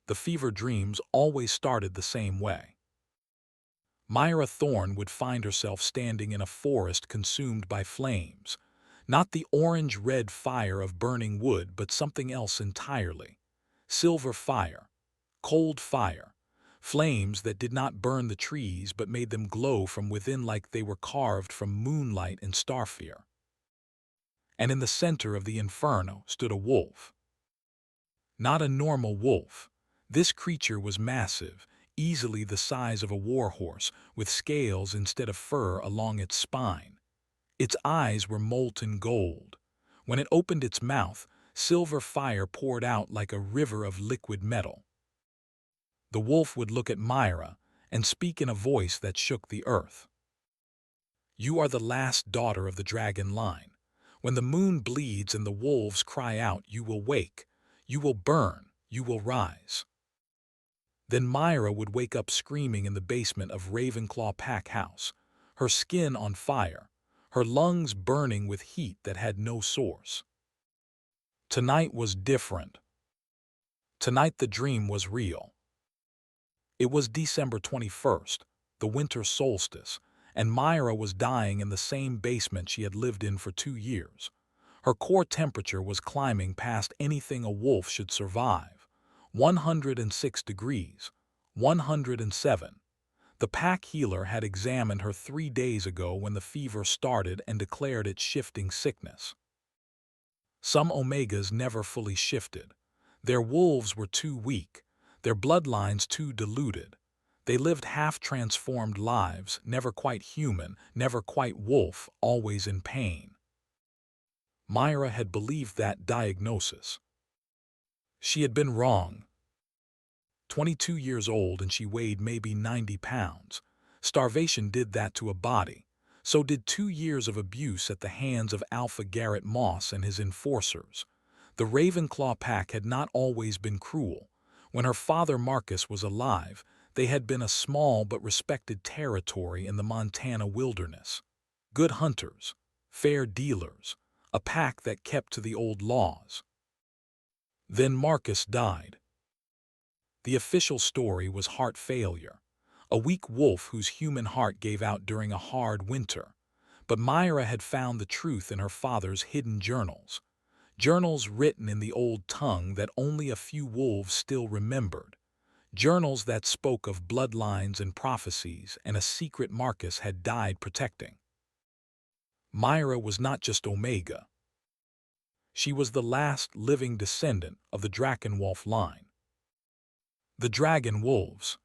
The fever dreams always started the same way. Mira Thorne would find herself standing in a forest consumed by flames. Not the orange-red fire of burning wood, but something else entirely. Silver fire, cold fire, flames that did not burn the trees but made them glow from within like they were carved from moonlight and starfire. And in the center of the inferno stood a wolf. Not a normal wolf. This creature was massive, easily the size of a warhorse, with scales instead of fur along its spine. Its eyes were molten gold. When it opened its mouth, silver fire poured out like a river of liquid metal. The wolf would look at Mira and speak in a voice that shook the earth. "You are the last daughter of the dragon line. When the moon bleeds and the wolves cry out, you will wake, you will burn, you will rise." Then Mira would wake up screaming in the basement of Ravenclaw Pack House, her skin on fire, her lungs burning with heat that had no source. Tonight was different. Tonight the dream was real. It was December 21st, the winter solstice, and Mira was dying in the same basement she had lived in for 2 years. Her core temperature was climbing past anything a wolf should survive. 106 degrees, 107. The pack healer had examined her 3 days ago when the fever started and declared it shifting sickness. Some Omegas never fully shifted. Their wolves were too weak, their bloodlines too diluted. They lived half-transformed lives, never quite human, never quite wolf, always in pain. Mira had believed that diagnosis. She had been wrong. 22 years old and she weighed maybe 90 pounds. Starvation did that to a body. So did 2 years of abuse at the hands of Alpha Garrett Moss and his enforcers. The Ravenclaw pack had not always been cruel. When her father Marcus was alive, they had been a small but respected territory in the Montana wilderness. Good hunters, fair dealers, a pack that kept to the old laws. Then Marcus died. The official story was heart failure, a weak wolf whose human heart gave out during a hard winter. But Mira had found the truth in her father's hidden journals. Journals written in the old tongue that only a few wolves still remembered. Journals that spoke of bloodlines and prophecies and a secret Marcus had died protecting. Mira was not just Omega. She was the last living descendant of the Drakenwolf line. The Dragon Wolves.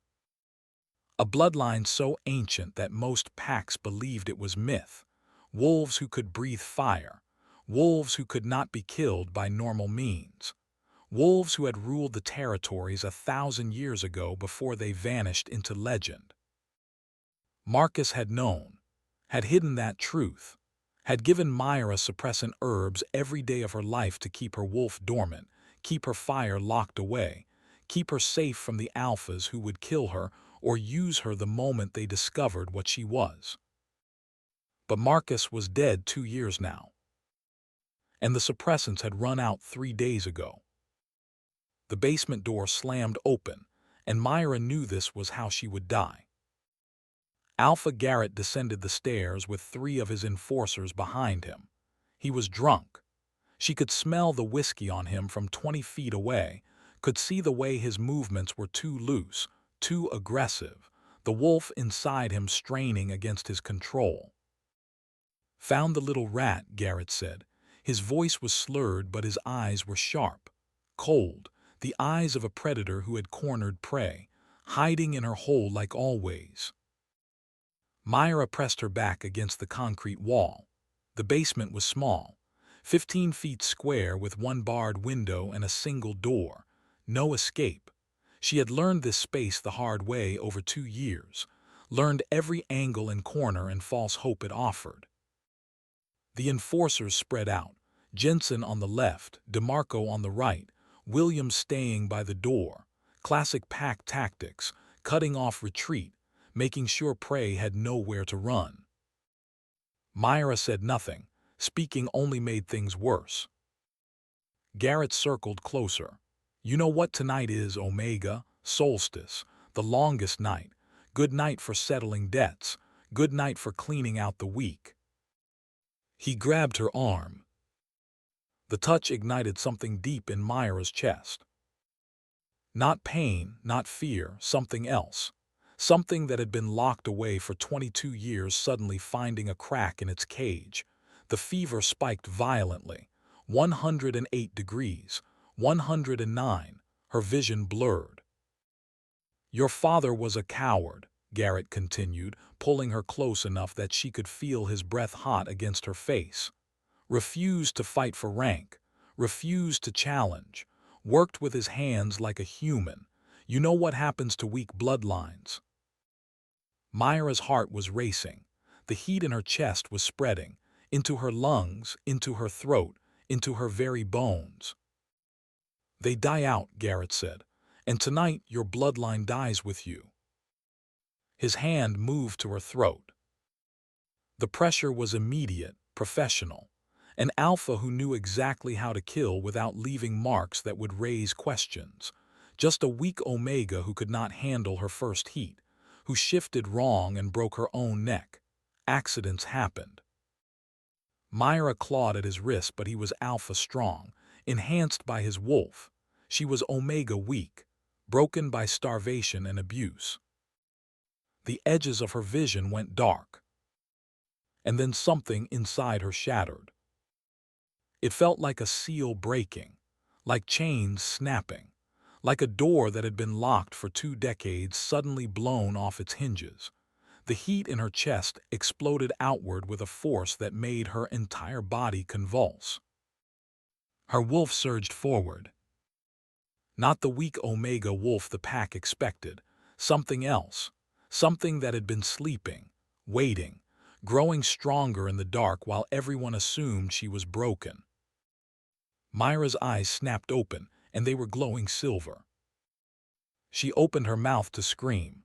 A bloodline so ancient that most packs believed it was myth. Wolves who could breathe fire. Wolves who could not be killed by normal means. Wolves who had ruled the territories 1,000 years ago before they vanished into legend. Marcus had known, had hidden that truth, had given Mira suppressant herbs every day of her life to keep her wolf dormant, keep her fire locked away, keep her safe from the alphas who would kill her or use her the moment they discovered what she was. But Marcus was dead 2 years now, and the suppressants had run out 3 days ago. The basement door slammed open, and Mira knew this was how she would die. Alpha Garrett descended the stairs with 3 of his enforcers behind him. He was drunk. She could smell the whiskey on him from 20 feet away, could see the way his movements were too loose, too aggressive, the wolf inside him straining against his control. "Found the little rat," Garrett said. His voice was slurred, but his eyes were sharp, cold, the eyes of a predator who had cornered prey, hiding in her hole like always. Mira pressed her back against the concrete wall. The basement was small, 15 feet square with one barred window and a single door. No escape. She had learned this space the hard way over 2 years, learned every angle and corner and false hope it offered. The enforcers spread out, Jensen on the left, DeMarco on the right, William staying by the door. Classic pack tactics, cutting off retreat, making sure prey had nowhere to run. Mira said nothing. Speaking only made things worse. Garrett circled closer. You know what tonight is, Omega, solstice, the longest night. Good night for settling debts. Good night for cleaning out the weak. He grabbed her arm. The touch ignited something deep in Myra's chest. Not pain, not fear, something else. Something that had been locked away for 22 years suddenly finding a crack in its cage. The fever spiked violently. 108 degrees. 109. Her vision blurred. Your father was a coward, Garrett continued, pulling her close enough that she could feel his breath hot against her face. Refused to fight for rank. Refused to challenge. Worked with his hands like a human. You know what happens to weak bloodlines. Myra's heart was racing. The heat in her chest was spreading, into her lungs, into her throat, into her very bones. They die out, Garrett said, and tonight your bloodline dies with you. His hand moved to her throat. The pressure was immediate, professional. An alpha who knew exactly how to kill without leaving marks that would raise questions. Just a weak Omega who could not handle her first heat, who shifted wrong and broke her own neck. Accidents happened. Myra clawed at his wrist, but he was alpha strong, enhanced by his wolf. She was Omega weak, broken by starvation and abuse. The edges of her vision went dark. And then something inside her shattered. It felt like a seal breaking, like chains snapping, like a door that had been locked for 2 decades suddenly blown off its hinges. The heat in her chest exploded outward with a force that made her entire body convulse. Her wolf surged forward. Not the weak Omega wolf the pack expected, something else, something that had been sleeping, waiting, growing stronger in the dark while everyone assumed she was broken. Myra's eyes snapped open, and they were glowing silver. She opened her mouth to scream.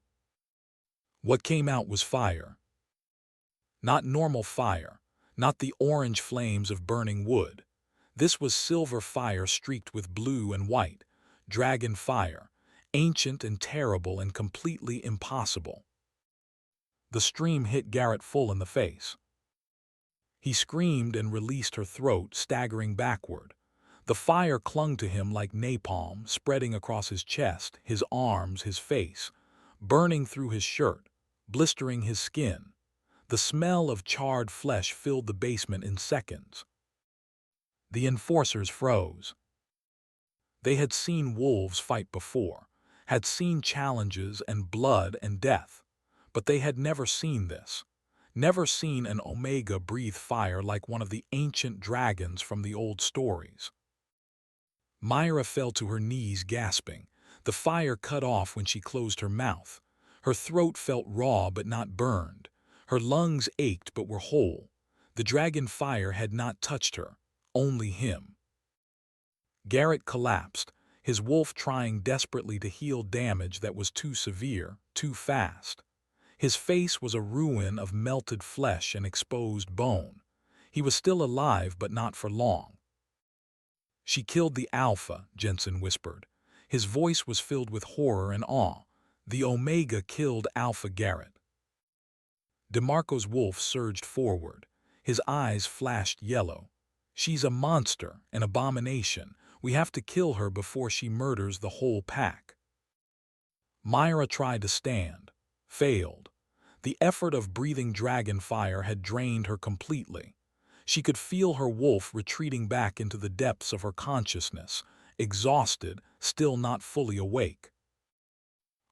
What came out was fire. Not normal fire, not the orange flames of burning wood. This was silver fire streaked with blue and white, dragon fire, ancient and terrible and completely impossible. The stream hit Garrett full in the face. He screamed and released her throat, staggering backward. The fire clung to him like napalm, spreading across his chest, his arms, his face, burning through his shirt, blistering his skin. The smell of charred flesh filled the basement in seconds. The enforcers froze. They had seen wolves fight before, had seen challenges and blood and death, but they had never seen this. Never seen an Omega breathe fire like one of the ancient dragons from the old stories. Myra fell to her knees gasping. The fire cut off when she closed her mouth. Her throat felt raw but not burned. Her lungs ached but were whole. The dragon fire had not touched her, only him. Garrett collapsed, his wolf trying desperately to heal damage that was too severe, too fast. His face was a ruin of melted flesh and exposed bone. He was still alive but not for long. She killed the Alpha, Jensen whispered. His voice was filled with horror and awe. The Omega killed Alpha Garrett. DeMarco's wolf surged forward. His eyes flashed yellow. She's a monster, an abomination. We have to kill her before she murders the whole pack. Myra tried to stand. Failed. The effort of breathing dragon fire had drained her completely. She could feel her wolf retreating back into the depths of her consciousness, exhausted, still not fully awake.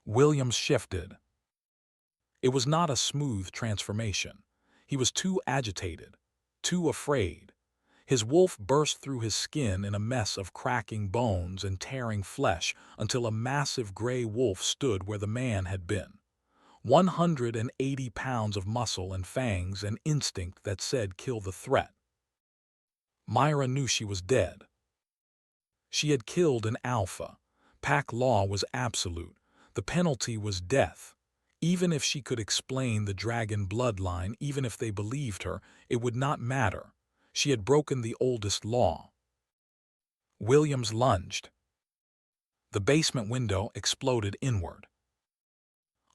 Williams shifted. It was not a smooth transformation. He was too agitated, too afraid. His wolf burst through his skin in a mess of cracking bones and tearing flesh until a massive gray wolf stood where the man had been. 180 pounds of muscle and fangs and instinct that said kill the threat. Myra knew she was dead. She had killed an alpha. Pack law was absolute. The penalty was death. Even if she could explain the dragon bloodline, even if they believed her, it would not matter. She had broken the oldest law. Williams lunged. The basement window exploded inward.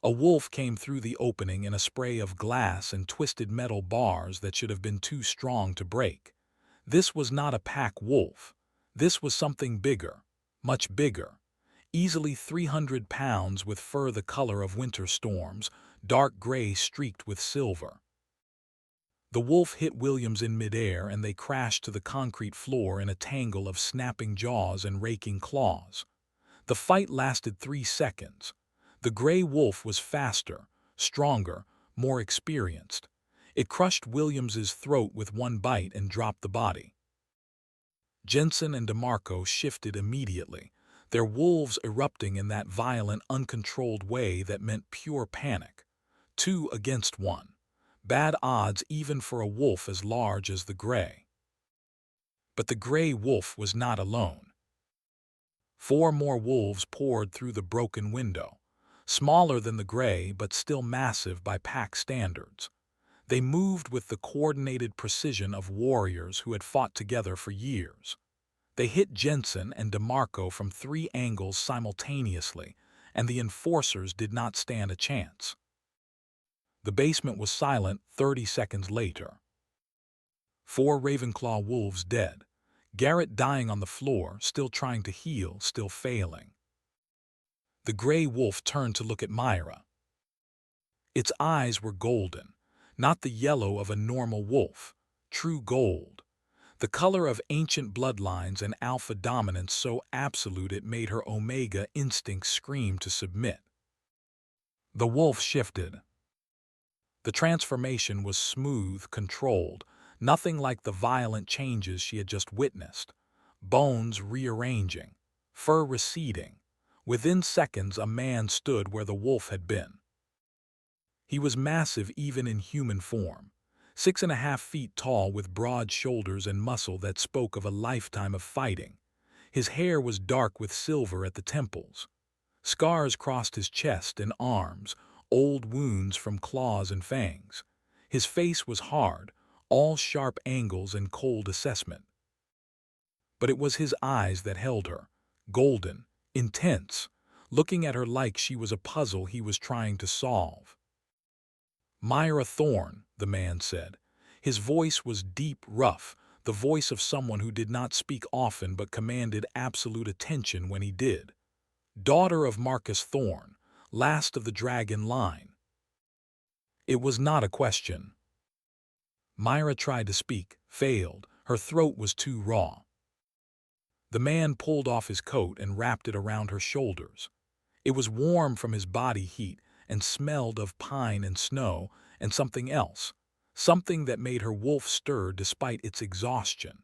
A wolf came through the opening in a spray of glass and twisted metal bars that should have been too strong to break. This was not a pack wolf. This was something bigger, much bigger. Easily 300 pounds, with fur the color of winter storms, dark gray streaked with silver. The wolf hit Williams in midair and they crashed to the concrete floor in a tangle of snapping jaws and raking claws. The fight lasted 3 seconds. The gray wolf was faster, stronger, more experienced. It crushed Williams's throat with one bite and dropped the body. Jensen and DeMarco shifted immediately, their wolves erupting in that violent, uncontrolled way that meant pure panic. 2 against 1. Bad odds even for a wolf as large as the gray. But the gray wolf was not alone. 4 more wolves poured through the broken window, smaller than the gray but still massive by pack standards. They moved with the coordinated precision of warriors who had fought together for years. They hit Jensen and DeMarco from 3 angles simultaneously, and the enforcers did not stand a chance. The basement was silent 30 seconds later. 4 Ravenclaw wolves dead. Garrett dying on the floor, still trying to heal, still failing. The gray wolf turned to look at Mira. Its eyes were golden, not the yellow of a normal wolf, true gold. The color of ancient bloodlines and alpha dominance so absolute it made her omega instinct scream to submit. The wolf shifted. The transformation was smooth, controlled, nothing like the violent changes she had just witnessed. Bones rearranging, fur receding. Within seconds, a man stood where the wolf had been. He was massive even in human form, 6.5 feet tall with broad shoulders and muscle that spoke of a lifetime of fighting. His hair was dark with silver at the temples. Scars crossed his chest and arms, old wounds from claws and fangs. His face was hard, all sharp angles and cold assessment. But it was his eyes that held her, golden, intense, looking at her like she was a puzzle he was trying to solve. "Mira Thorne," the man said. His voice was deep, rough, the voice of someone who did not speak often but commanded absolute attention when he did. "Daughter of Marcus Thorne, last of the dragon line." It was not a question. Mira tried to speak, failed. Her throat was too raw. The man pulled off his coat and wrapped it around her shoulders. It was warm from his body heat and smelled of pine and snow and something else, something that made her wolf stir despite its exhaustion.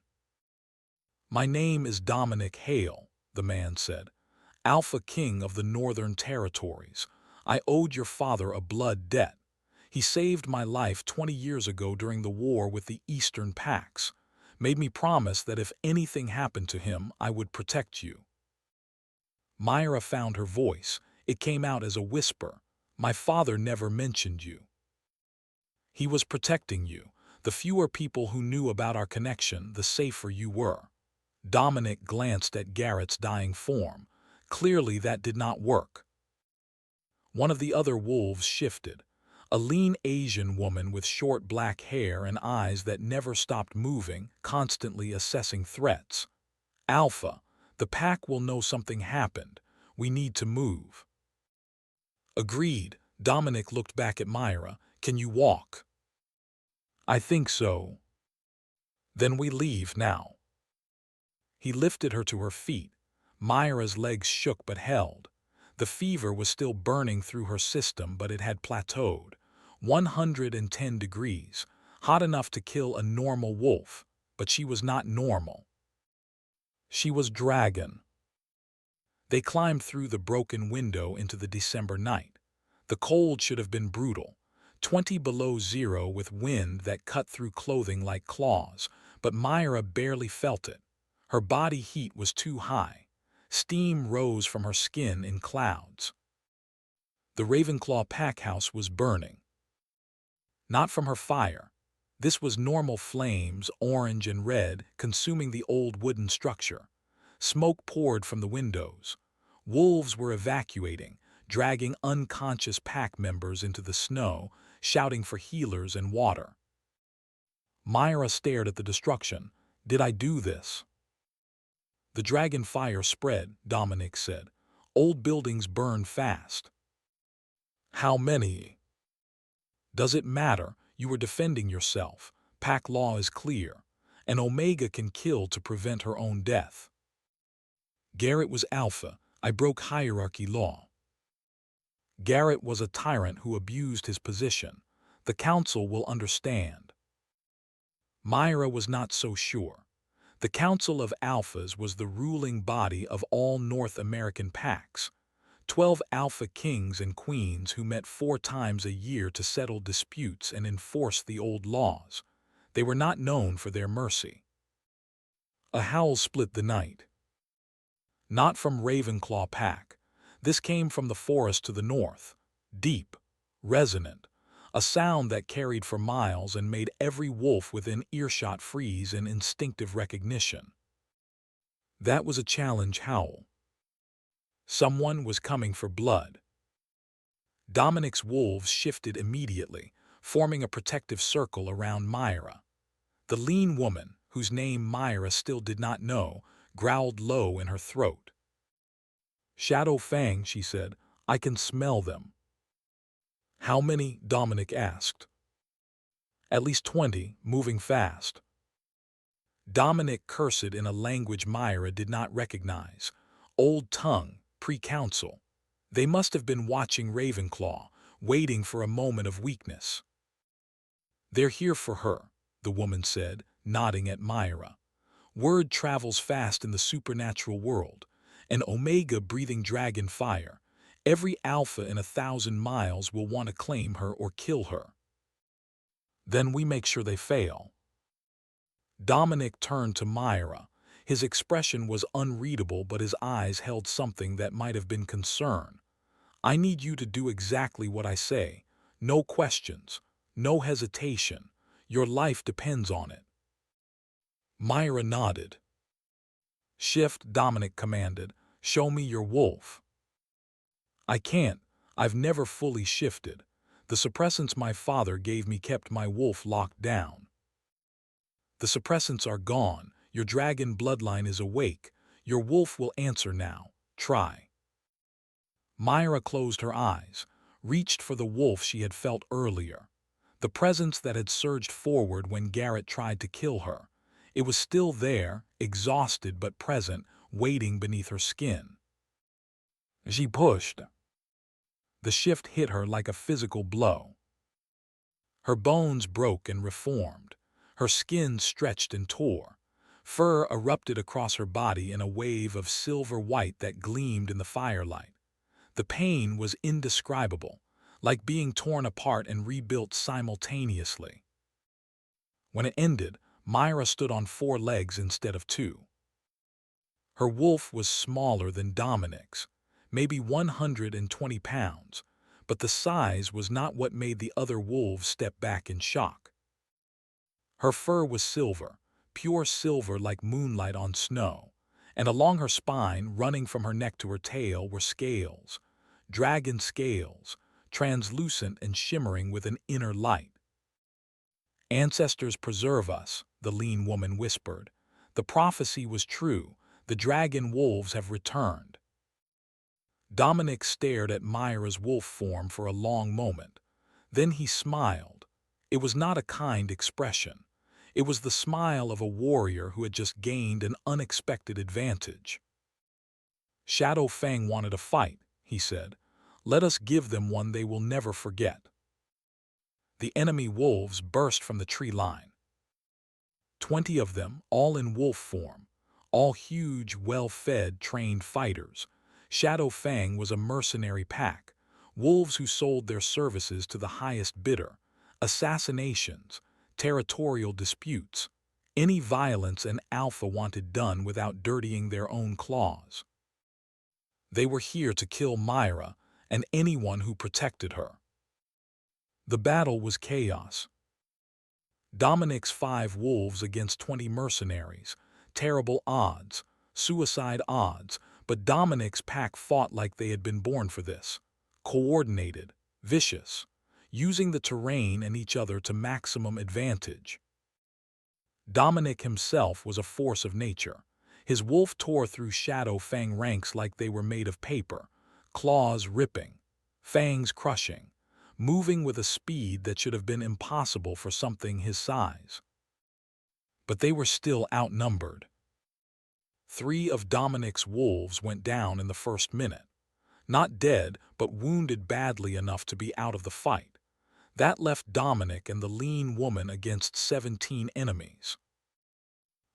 "My name is Dominic Hale," the man said, "Alpha King of the Northern Territories. I owed your father a blood debt. He saved my life 20 years ago during the war with the Eastern Pacts, made me promise that if anything happened to him, I would protect you." Mira found her voice. It came out as a whisper. "My father never mentioned you. He was protecting you. The fewer people who knew about our connection, the safer you were." Dominic glanced at Garrett's dying form. Clearly that did not work. One of the other wolves shifted. A lean Asian woman with short black hair and eyes that never stopped moving, constantly assessing threats. "Alpha, the pack will know something happened. We need to move." "Agreed." Dominic looked back at Mira. "Can you walk?" "I think so." "Then we leave now." He lifted her to her feet. Mira's legs shook but held. The fever was still burning through her system, but it had plateaued. 110 degrees, hot enough to kill a normal wolf, but she was not normal. She was dragon. They climbed through the broken window into the December night. The cold should have been brutal, 20 below zero with wind that cut through clothing like claws, but Mira barely felt it. Her body heat was too high. Steam rose from her skin in clouds. The Ravenclaw packhouse was burning. Not from her fire. This was normal flames, orange and red, consuming the old wooden structure. Smoke poured from the windows. Wolves were evacuating, dragging unconscious pack members into the snow, shouting for healers and water. Myra stared at the destruction. Did I do this? The dragon fire spread, Dominic said. Old buildings burn fast. How many? Does it matter? You were defending yourself. Pack law is clear. An Omega can kill to prevent her own death. Garrett was Alpha. I broke hierarchy law. Garrett was a tyrant who abused his position. The Council will understand. Myra was not so sure. The Council of Alphas was the ruling body of all North American packs. 12 Alpha kings and queens who met 4 times a year to settle disputes and enforce the old laws. They were not known for their mercy. A howl split the night. Not from Ravenclaw pack. This came from the forest to the north. Deep, resonant, a sound that carried for miles and made every wolf within earshot freeze in instinctive recognition. That was a challenge howl. Someone was coming for blood. Dominic's wolves shifted immediately, forming a protective circle around Myra. The lean woman, whose name Myra still did not know, growled low in her throat. Shadow Fang, she said, I can smell them. How many? Dominic asked. At least 20, moving fast. Dominic cursed in a language Myra did not recognize. Old tongue, pre-council. They must have been watching Ravenclaw, waiting for a moment of weakness. They're here for her, the woman said, nodding at Myra. Word travels fast in the supernatural world. An Omega breathing dragon fire. Every Alpha in 1,000 miles will want to claim her or kill her. Then we make sure they fail. Dominic turned to Myra. His expression was unreadable, but his eyes held something that might have been concern. I need you to do exactly what I say. No questions. No hesitation. Your life depends on it. Myra nodded. Shift, Dominic commanded. Show me your wolf. I can't. I've never fully shifted. The suppressants my father gave me kept my wolf locked down. The suppressants are gone. Your dragon bloodline is awake. Your wolf will answer now. Try. Myra closed her eyes, reached for the wolf she had felt earlier. The presence that had surged forward when Garrett tried to kill her. It was still there, exhausted but present, waiting beneath her skin. She pushed. The shift hit her like a physical blow. Her bones broke and reformed. Her skin stretched and tore. Fur erupted across her body in a wave of silver white that gleamed in the firelight. The pain was indescribable, like being torn apart and rebuilt simultaneously. When it ended, Myra stood on 4 legs instead of 2. Her wolf was smaller than Dominic's, maybe 120 pounds, but the size was not what made the other wolves step back in shock. Her fur was silver, pure silver like moonlight on snow, and along her spine, running from her neck to her tail, were scales, dragon scales, translucent and shimmering with an inner light. Ancestors preserve us, the lean woman whispered. The prophecy was true. The dragon wolves have returned. Dominic stared at Myra's wolf form for a long moment. Then he smiled. It was not a kind expression. It was the smile of a warrior who had just gained an unexpected advantage. Shadow Fang wanted a fight, he said. Let us give them one they will never forget. The enemy wolves burst from the tree line. 20 of them, all in wolf form, all huge, well-fed, trained fighters. Shadow Fang was a mercenary pack, wolves who sold their services to the highest bidder. Assassinations, territorial disputes, any violence an alpha wanted done without dirtying their own claws. They were here to kill Myra and anyone who protected her. The battle was chaos. Dominic's 5 wolves against 20 mercenaries, terrible odds, suicide odds, But Dominic's pack fought like they had been born for this. Coordinated, vicious, using the terrain and each other to maximum advantage. Dominic himself was a force of nature. His wolf tore through Shadow Fang ranks like they were made of paper, claws ripping, fangs crushing, moving with a speed that should have been impossible for something his size. But they were still outnumbered. 3 of Dominic's wolves went down in the first minute. Not dead, but wounded badly enough to be out of the fight. That left Dominic and the lean woman against 17 enemies.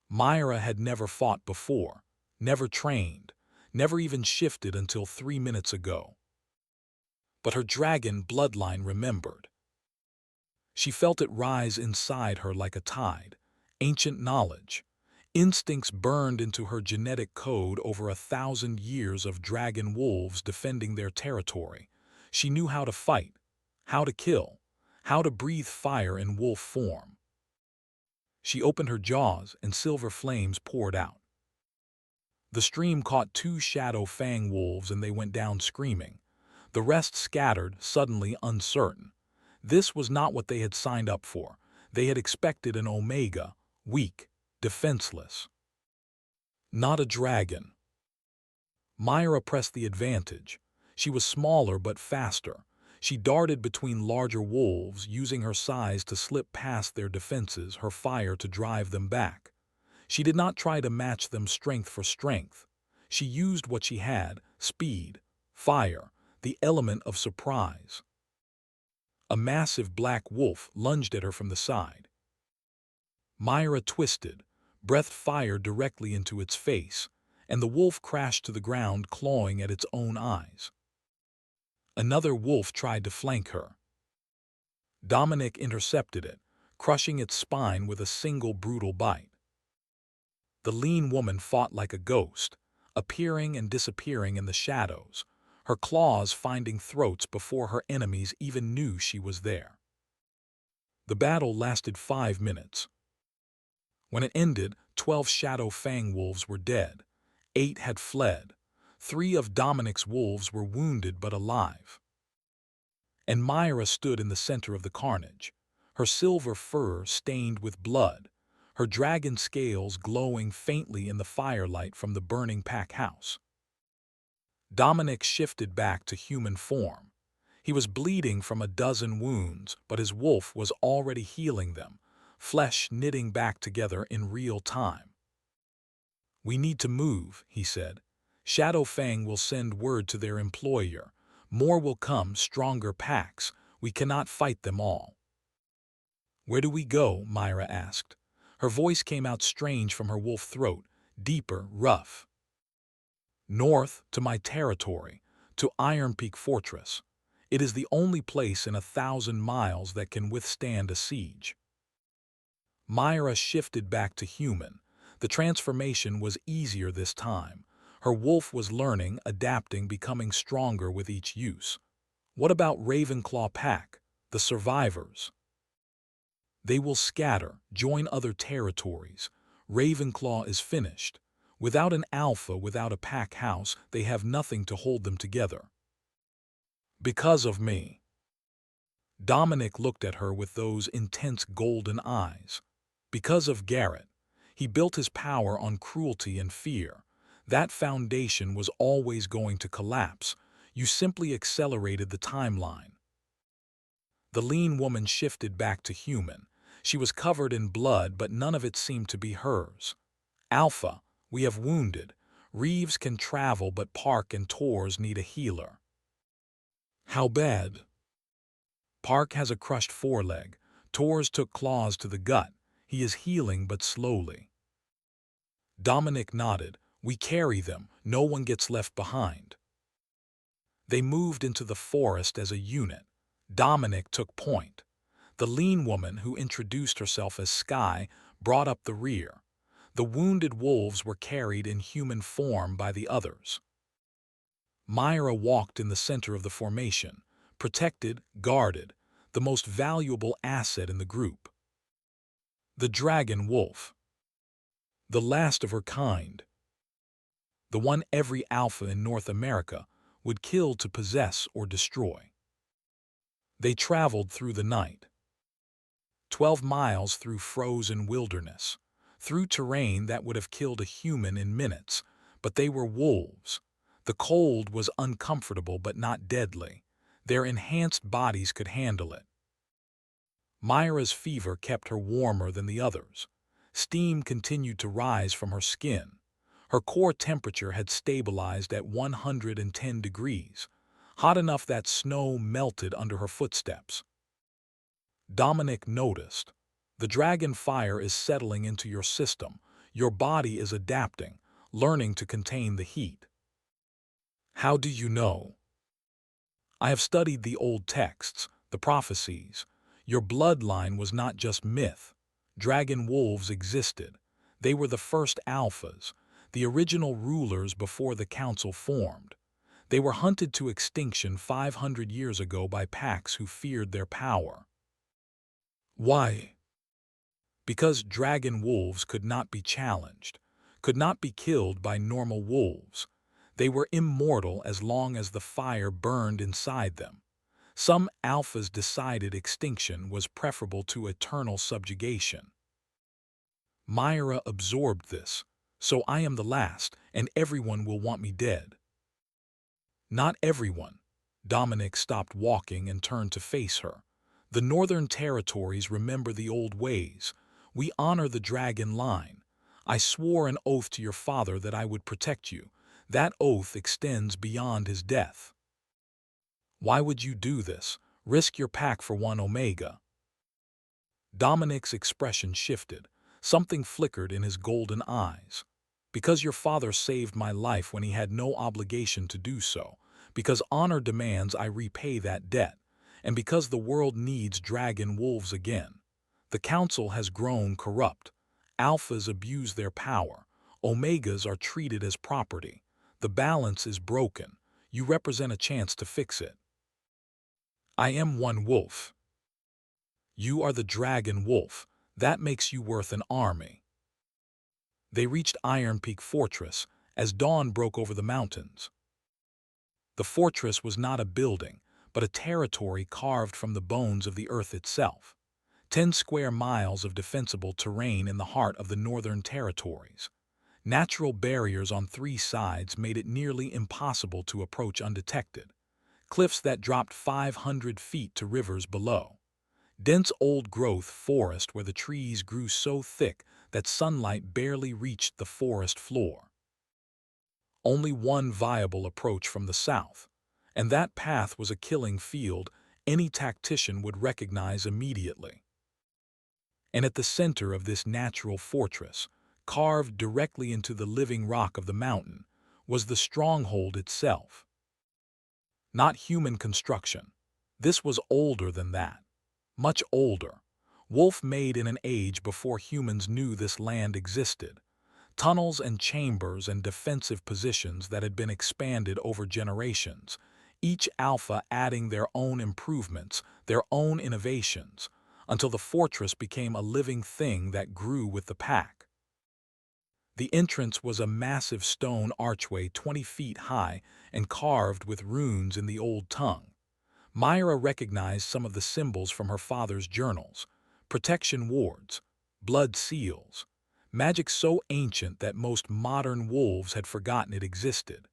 Mira had never fought before, never trained, never even shifted until 3 minutes ago. But her dragon bloodline remembered. She felt it rise inside her like a tide, ancient knowledge. Instincts burned into her genetic code over 1,000 years of dragon wolves defending their territory. She knew how to fight, how to kill, how to breathe fire in wolf form. She opened her jaws and silver flames poured out. The stream caught 2 Shadow Fang wolves and they went down screaming. The rest scattered, suddenly uncertain. This was not what they had signed up for. They had expected an Omega, weak, defenseless. Not a dragon. Mira pressed the advantage. She was smaller but faster. She darted between larger wolves, using her size to slip past their defenses, her fire to drive them back. She did not try to match them strength for strength. She used what she had: speed, fire, the element of surprise. A massive black wolf lunged at her from the side. Mira twisted, breathed fire directly into its face, and the wolf crashed to the ground, clawing at its own eyes. Another wolf tried to flank her. Dominic intercepted it, crushing its spine with a single brutal bite. The lean woman fought like a ghost, appearing and disappearing in the shadows, her claws finding throats before her enemies even knew she was there. The battle lasted 5 minutes. When it ended, 12 Shadow Fang wolves were dead. 8 had fled. 3 of Dominic's wolves were wounded but alive. And Mira stood in the center of the carnage, her silver fur stained with blood, her dragon scales glowing faintly in the firelight from the burning pack house. Dominic shifted back to human form. He was bleeding from a dozen wounds, but his wolf was already healing them, flesh knitting back together in real time. "We need to move," he said. "Shadow Fang will send word to their employer. More will come, stronger packs. We cannot fight them all." "Where do we go?" Mira asked. Her voice came out strange from her wolf throat, deeper, rough. "North, to my territory, to Iron Peak Fortress. It is the only place in 1,000 miles that can withstand a siege." Mira shifted back to human. The transformation was easier this time. Her wolf was learning, adapting, becoming stronger with each use. "What about Ravenclaw Pack, the survivors?" "They will scatter, join other territories. Ravenclaw is finished. Without an alpha, without a pack house, they have nothing to hold them together." "Because of me." Dominic looked at her with those intense golden eyes. "Because of Garrett. He built his power on cruelty and fear. That foundation was always going to collapse. You simply accelerated the timeline." The lean woman shifted back to human. She was covered in blood, but none of it seemed to be hers. "Alpha, we have wounded. Reeves can travel, but Park and Tors need a healer." "How bad?" "Park has a crushed foreleg. Tors took claws to the gut. He is healing, but slowly." Dominic nodded. "We carry them. No one gets left behind." They moved into the forest as a unit. Dominic took point. The lean woman, who introduced herself as Sky, brought up the rear. The wounded wolves were carried in human form by the others. Mira walked in the center of the formation, protected, guarded, the most valuable asset in the group. The dragon wolf. The last of her kind. the one every alpha in North America would kill to possess or destroy. They traveled through the night, 12 miles through frozen wilderness, through terrain that would have killed a human in minutes, but they were wolves. The cold was uncomfortable but not deadly. Their enhanced bodies could handle it. Mira's fever kept her warmer than the others. Steam continued to rise from her skin. Her core temperature had stabilized at 110 degrees, hot enough that snow melted under her footsteps. Dominic noticed. The dragon fire is settling into your system. Your body is adapting, learning to contain the heat. How do you know? I have studied the old texts, the prophecies. Your bloodline was not just myth. Dragon wolves existed. They were the first alphas, the original rulers before the council formed. They were hunted to extinction 500 years ago by packs who feared their power. Why? Because dragon wolves could not be challenged, could not be killed by normal wolves. They were immortal as long as the fire burned inside them. Some alphas decided extinction was preferable to eternal subjugation. Mira absorbed this, so I am the last, and everyone will want me dead. Not everyone. Dominic stopped walking and turned to face her. The Northern Territories remember the old ways. We honor the dragon line. I swore an oath to your father that I would protect you. That oath extends beyond his death. Why would you do this? Risk your pack for one Omega. Dominic's expression shifted. Something flickered in his golden eyes. Because your father saved my life when he had no obligation to do so. Because honor demands I repay that debt. And because the world needs dragon wolves again. The council has grown corrupt. Alphas abuse their power. Omegas are treated as property. The balance is broken. You represent a chance to fix it. I am one wolf. You are the dragon wolf. That makes you worth an army. They reached Iron Peak Fortress as dawn broke over the mountains. The fortress was not a building, but a territory carved from the bones of the earth itself. 10 square miles of defensible terrain in the heart of the Northern Territories. Natural barriers on 3 sides made it nearly impossible to approach undetected. Cliffs that dropped 500 feet to rivers below. Dense old-growth forest where the trees grew so thick that sunlight barely reached the forest floor. Only one viable approach from the south, and that path was a killing field any tactician would recognize immediately. And at the center of this natural fortress, carved directly into the living rock of the mountain, was the stronghold itself. Not human construction. This was older than that. Much older. Wolf-made in an age before humans knew this land existed. Tunnels and chambers and defensive positions that had been expanded over generations, each alpha adding their own improvements, their own innovations, until the fortress became a living thing that grew with the pack. The entrance was a massive stone archway 20 feet high and carved with runes in the old tongue. Mira recognized some of the symbols from her father's journals: protection wards, blood seals, magic so ancient that most modern wolves had forgotten it existed.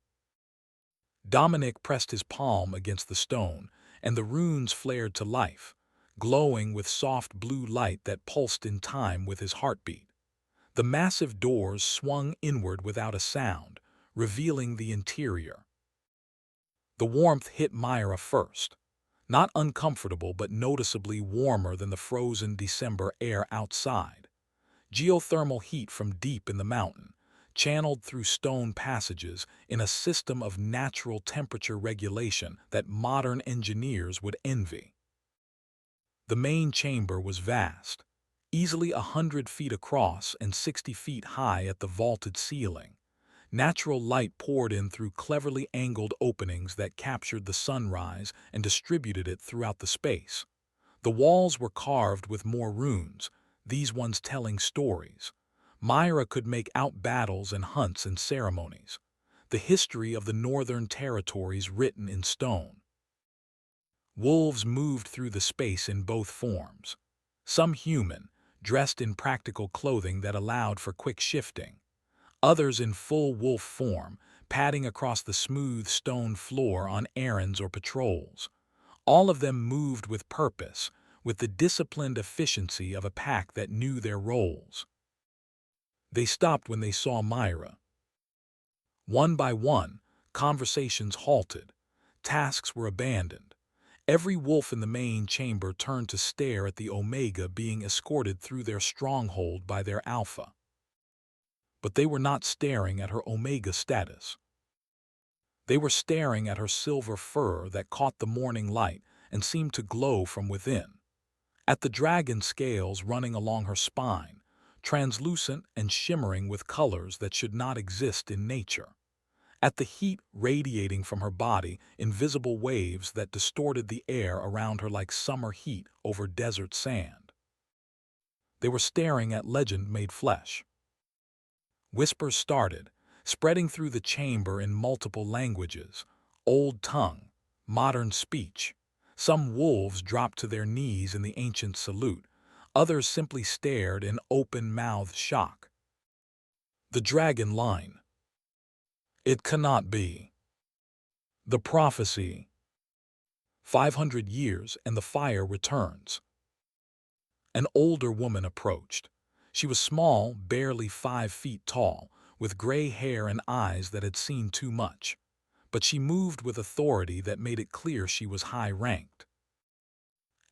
Dominic pressed his palm against the stone, and the runes flared to life, glowing with soft blue light that pulsed in time with his heartbeat. The massive doors swung inward without a sound, revealing the interior. The warmth hit Mira first. Not uncomfortable but noticeably warmer than the frozen December air outside. Geothermal heat from deep in the mountain, channeled through stone passages in a system of natural temperature regulation that modern engineers would envy. The main chamber was vast, easily 100 feet across and 60 feet high at the vaulted ceiling. Natural light poured in through cleverly angled openings that captured the sunrise and distributed it throughout the space. The walls were carved with more runes, these ones telling stories. Mira could make out battles and hunts and ceremonies. the history of the Northern Territories written in stone. Wolves moved through the space in both forms. Some human, dressed in practical clothing that allowed for quick shifting. Others in full wolf form, padding across the smooth stone floor on errands or patrols. All of them moved with purpose, with the disciplined efficiency of a pack that knew their roles. They stopped when they saw Mira. One by one, conversations halted. Tasks were abandoned. Every wolf in the main chamber turned to stare at the Omega being escorted through their stronghold by their alpha. But they were not staring at her Omega status. They were staring at her silver fur that caught the morning light and seemed to glow from within. At the dragon scales running along her spine, translucent and shimmering with colors that should not exist in nature. At the heat radiating from her body in visible waves that distorted the air around her like summer heat over desert sand. They were staring at legend made flesh. Whispers started, spreading through the chamber in multiple languages, old tongue, modern speech. Some wolves dropped to their knees in the ancient salute, others simply stared in open-mouthed shock. The dragon line. It cannot be. The prophecy. 500 years and the fire returns. An older woman approached. She was small, barely 5 feet tall, with gray hair and eyes that had seen too much. But she moved with authority that made it clear she was high-ranked.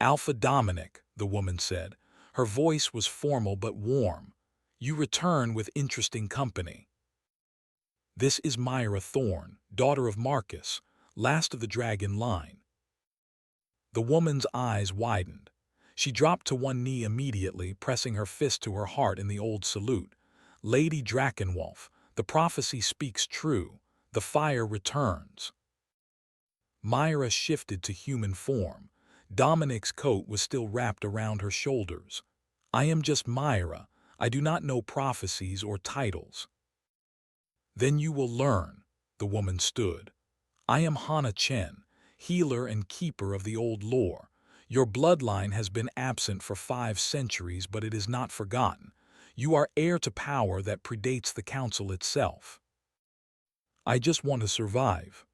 Alpha Dominic, the woman said. Her voice was formal but warm. You return with interesting company. This is Mira Thorne, daughter of Marcus, last of the dragon line. The woman's eyes widened. She dropped to one knee immediately, pressing her fist to her heart in the old salute. Lady Drakenwolf, the prophecy speaks true. The fire returns. Mira shifted to human form. Dominic's coat was still wrapped around her shoulders. I am just Mira. I do not know prophecies or titles. Then you will learn. The woman stood. I am Hana Chen, healer and keeper of the old lore. Your bloodline has been absent for 5 centuries, but it is not forgotten. You are heir to power that predates the council itself. I just want to survive.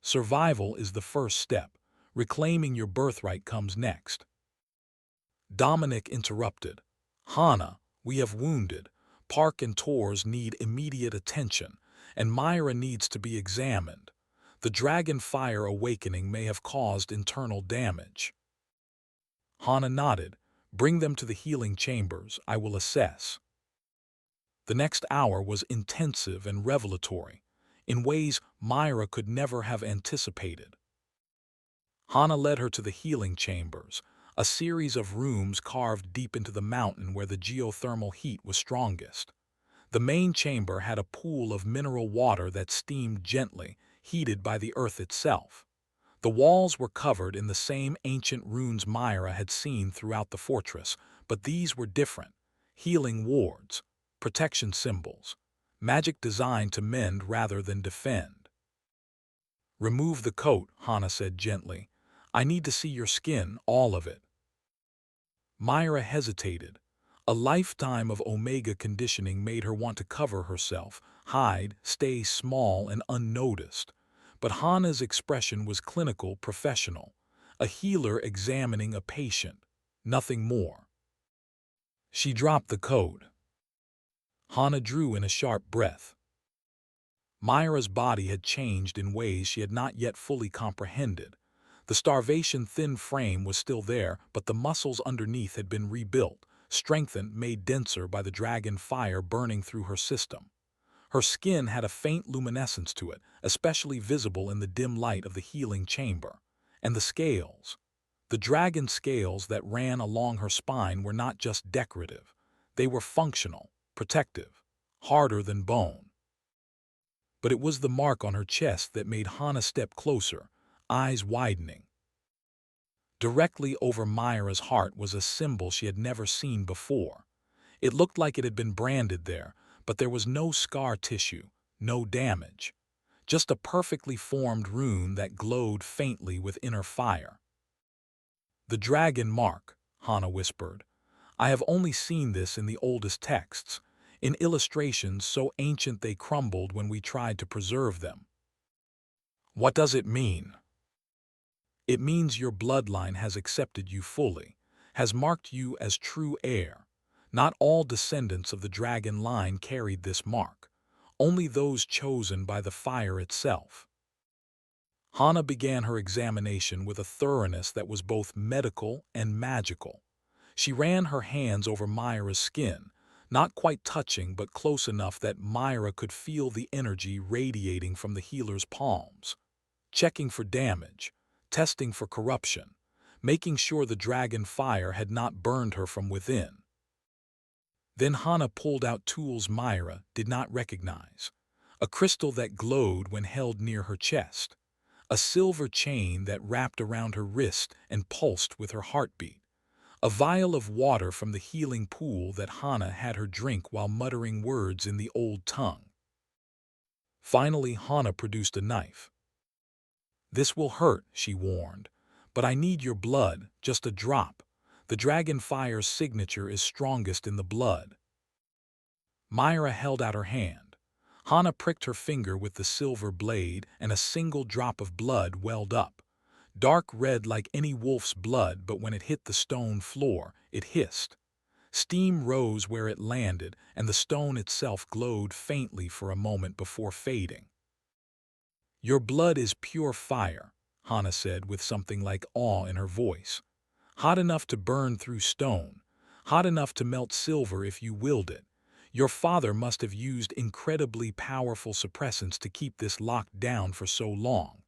Survival is the first step. Reclaiming your birthright comes next. Dominic interrupted. Hana, we have wounded. Park and Tors need immediate attention, and Mira needs to be examined. The dragon fire awakening may have caused internal damage. Hana nodded. Bring them to the healing chambers. I will assess. The next hour was intensive and revelatory, in ways Mira could never have anticipated. Hana led her to the healing chambers, a series of rooms carved deep into the mountain where the geothermal heat was strongest. The main chamber had a pool of mineral water that steamed gently, heated by the earth itself. The walls were covered in the same ancient runes Mira had seen throughout the fortress, but these were different. Healing wards, protection symbols, magic designed to mend rather than defend. Remove the coat, Hana said gently. I need to see your skin, all of it. Mira hesitated. A lifetime of Omega conditioning made her want to cover herself, hide, stay small and unnoticed. But Hana's expression was clinical, professional. A healer examining a patient, nothing more. She dropped the coat. Hana drew in a sharp breath. Mira's body had changed in ways she had not yet fully comprehended. The starvation-thin frame was still there, but the muscles underneath had been rebuilt, strengthened, made denser by the dragon fire burning through her system. Her skin had a faint luminescence to it, especially visible in the dim light of the healing chamber. And the scales. The dragon scales that ran along her spine were not just decorative. They were functional, protective, harder than bone. But it was the mark on her chest that made Hana step closer, eyes widening. Directly over Mira's heart was a symbol she had never seen before. It looked like it had been branded there, but there was no scar tissue, no damage. Just a perfectly formed rune that glowed faintly with inner fire. The dragon mark, Hana whispered. I have only seen this in the oldest texts, in illustrations so ancient they crumbled when we tried to preserve them. What does it mean? It means your bloodline has accepted you fully, has marked you as true heir. Not all descendants of the dragon line carried this mark, only those chosen by the fire itself. Hana began her examination with a thoroughness that was both medical and magical. She ran her hands over Myra's skin, not quite touching but close enough that Myra could feel the energy radiating from the healer's palms, checking for damage, testing for corruption, making sure the dragon fire had not burned her from within. Then Hana pulled out tools Myra did not recognize, a crystal that glowed when held near her chest, a silver chain that wrapped around her wrist and pulsed with her heartbeat, a vial of water from the healing pool that Hana had her drink while muttering words in the old tongue. Finally, Hana produced a knife. This will hurt, she warned, but I need your blood, just a drop. The dragon fire's signature is strongest in the blood. Myra held out her hand. Hana pricked her finger with the silver blade and a single drop of blood welled up. Dark red like any wolf's blood, but when it hit the stone floor, it hissed. Steam rose where it landed, and the stone itself glowed faintly for a moment before fading. Your blood is pure fire, Hana said with something like awe in her voice. Hot enough to burn through stone, hot enough to melt silver if you willed it. Your father must have used incredibly powerful suppressants to keep this locked down for so long.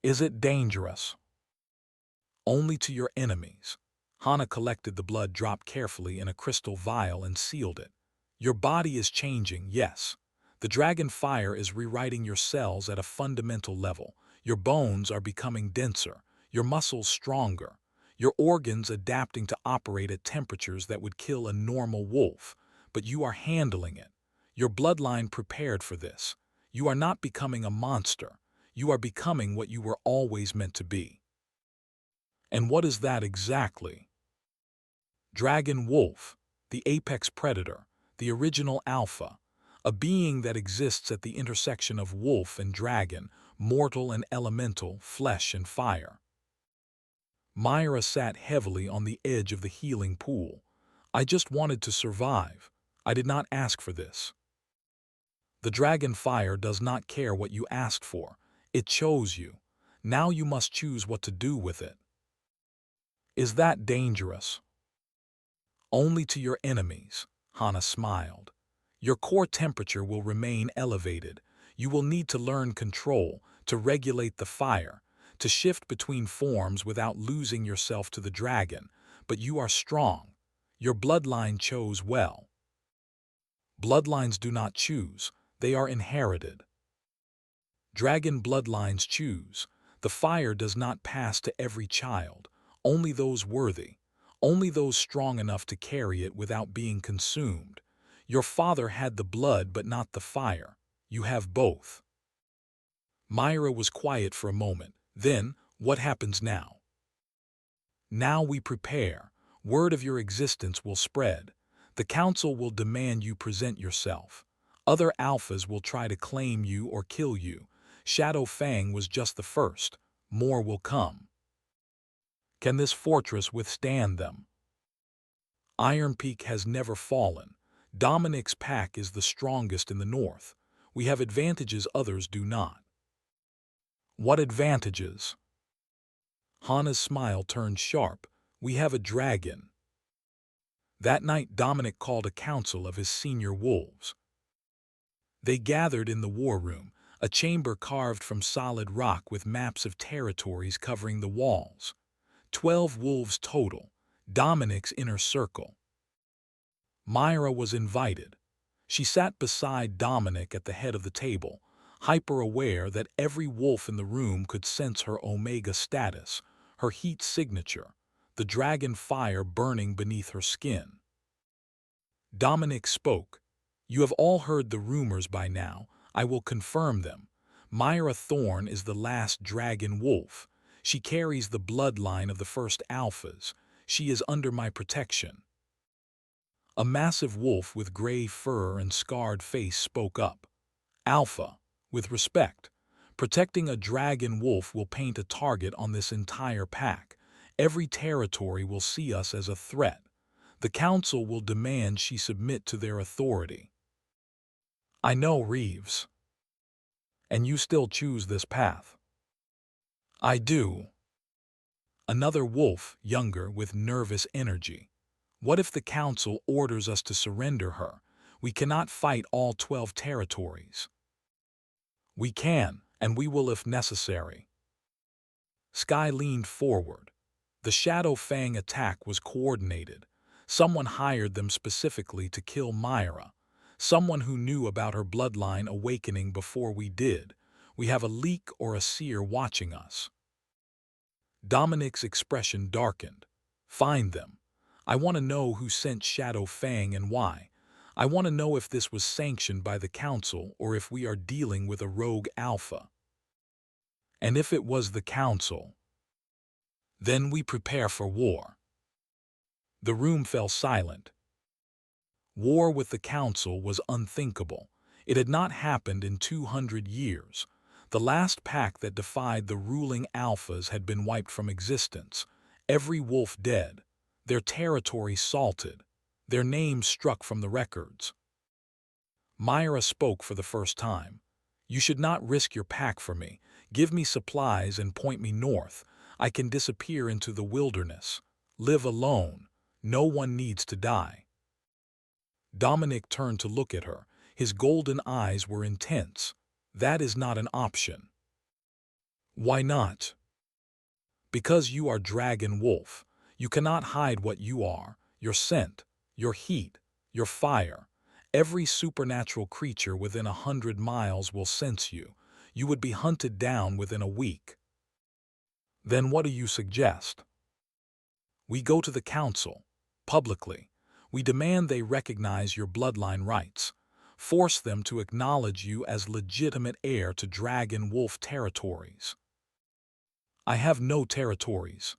Is it dangerous? Only to your enemies. Hana collected the blood drop carefully in a crystal vial and sealed it. Your body is changing, yes. The dragon fire is rewriting your cells at a fundamental level. Your bones are becoming denser, your muscles stronger, your organs adapting to operate at temperatures that would kill a normal wolf. But you are handling it. Your bloodline prepared for this. You are not becoming a monster. You are becoming what you were always meant to be. And what is that exactly? Dragon wolf, the apex predator, the original alpha, a being that exists at the intersection of wolf and dragon, mortal and elemental, flesh and fire. Myra sat heavily on the edge of the healing pool. I just wanted to survive. I did not ask for this. The dragon fire does not care what you asked for. It chose you. Now you must choose what to do with it. Is that dangerous? Only to your enemies, Hana smiled. Your core temperature will remain elevated. You will need to learn control, to regulate the fire, to shift between forms without losing yourself to the dragon. But you are strong. Your bloodline chose well. Bloodlines do not choose. They are inherited. Dragon bloodlines choose. The fire does not pass to every child, only those worthy, only those strong enough to carry it without being consumed. Your father had the blood but not the fire. You have both. Myra was quiet for a moment. Then, what happens now? Now we prepare. Word of your existence will spread. The council will demand you present yourself. Other alphas will try to claim you or kill you. Shadow Fang was just the first. More will come. Can this fortress withstand them? Iron Peak has never fallen. Dominic's pack is the strongest in the north. We have advantages others do not. What advantages? Hana's smile turned sharp. We have a dragon. That night Dominic called a council of his senior wolves. They gathered in the war room, a chamber carved from solid rock with maps of territories covering the walls. 12 wolves total, Dominic's inner circle. Myra was invited. She sat beside Dominic at the head of the table, hyper-aware that every wolf in the room could sense her omega status, her heat signature, the dragon fire burning beneath her skin. Dominic spoke. You have all heard the rumors by now. I will confirm them. Mira Thorne is the last dragon wolf. She carries the bloodline of the first alphas. She is under my protection." A massive wolf with gray fur and scarred face spoke up. "Alpha, with respect. Protecting a dragon wolf will paint a target on this entire pack. Every territory will see us as a threat. The council will demand she submit to their authority." "I know, Reeves. And you still choose this path." "I do." Another wolf, younger, with nervous energy. "What if the council orders us to surrender her? We cannot fight all 12 territories." "We can, and we will if necessary." Sky leaned forward. The Shadow Fang attack was coordinated. Someone hired them specifically to kill Myra. Someone who knew about her bloodline awakening before we did. We have a leak or a seer watching us. Dominic's expression darkened. "Find them. I want to know who sent Shadow Fang and why. I want to know if this was sanctioned by the council or if we are dealing with a rogue alpha. And if it was the council, then we prepare for war." The room fell silent. War with the council was unthinkable. It had not happened in 200 years. The last pack that defied the ruling alphas had been wiped from existence. Every wolf dead, their territory salted, their names struck from the records. Myra spoke for the first time. "You should not risk your pack for me. Give me supplies and point me north. I can disappear into the wilderness. Live alone. No one needs to die." Dominic turned to look at her. His golden eyes were intense. "That is not an option." "Why not?" "Because you are Dragon Wolf. You cannot hide what you are, your scent, your heat, your fire. Every supernatural creature within 100 miles will sense you. You would be hunted down within a week." "Then what do you suggest?" "We go to the council, publicly. We demand they recognize your bloodline rights. Force them to acknowledge you as legitimate heir to Dragon Wolf territories." "I have no territories."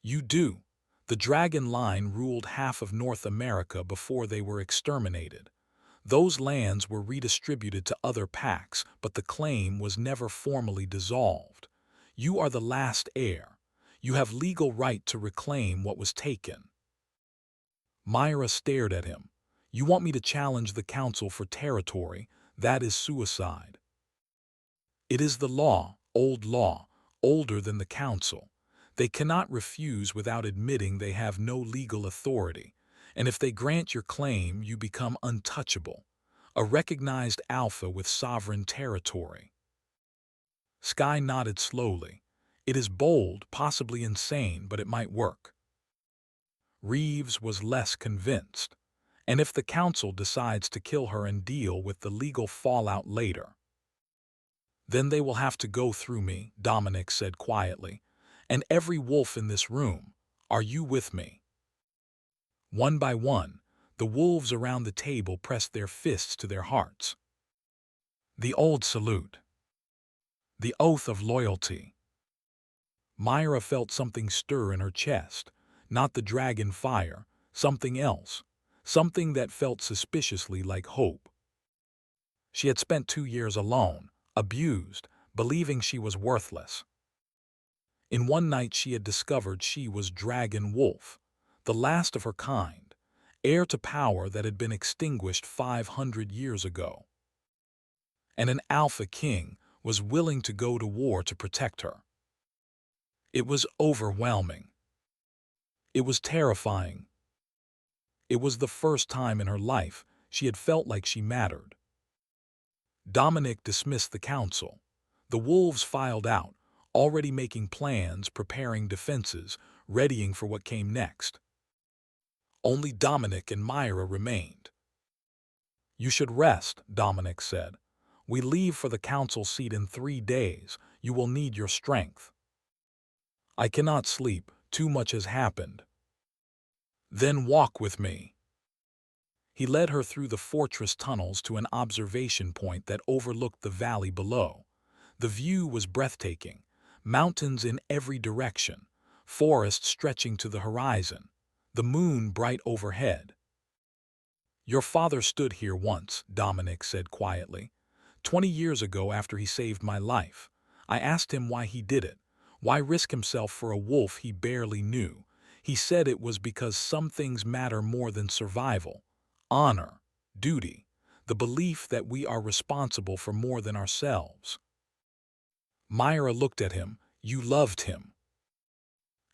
"You do. The Dragon line ruled half of North America before they were exterminated. Those lands were redistributed to other packs, but the claim was never formally dissolved. You are the last heir. You have legal right to reclaim what was taken." Myra stared at him. "You want me to challenge the council for territory? That is suicide." "It is the law, older than the council. They cannot refuse without admitting they have no legal authority. And if they grant your claim, you become untouchable. A recognized alpha with sovereign territory." Sky nodded slowly. "It is bold, possibly insane, but it might work." Reeves was less convinced. "And if the council decides to kill her and deal with the legal fallout later?" "Then they will have to go through me," Dominic said quietly. "And every wolf in this room. Are you with me?" One by one, the wolves around the table pressed their fists to their hearts. The old salute. The oath of loyalty. Myra felt something stir in her chest. Not the dragon fire, something else. Something that felt suspiciously like hope. She had spent 2 years alone, abused, believing she was worthless. In one night she had discovered she was Dragon Wolf, the last of her kind, heir to power that had been extinguished 500 years ago. And an Alpha King was willing to go to war to protect her. It was overwhelming. It was terrifying. It was the first time in her life she had felt like she mattered. Dominic dismissed the council. The wolves filed out, already making plans, preparing defenses, readying for what came next. Only Dominic and Myra remained. "You should rest," Dominic said. "We leave for the council seat in 3 days. You will need your strength." "I cannot sleep. Too much has happened." "Then walk with me." He led her through the fortress tunnels to an observation point that overlooked the valley below. The view was breathtaking, mountains in every direction, forests stretching to the horizon, the moon bright overhead. "Your father stood here once," Dominic said quietly. 20 years ago after he saved my life. I asked him why he did it. Why risk himself for a wolf he barely knew? He said it was because some things matter more than survival. Honor, duty, the belief that we are responsible for more than ourselves. Myra looked at him. "You loved him."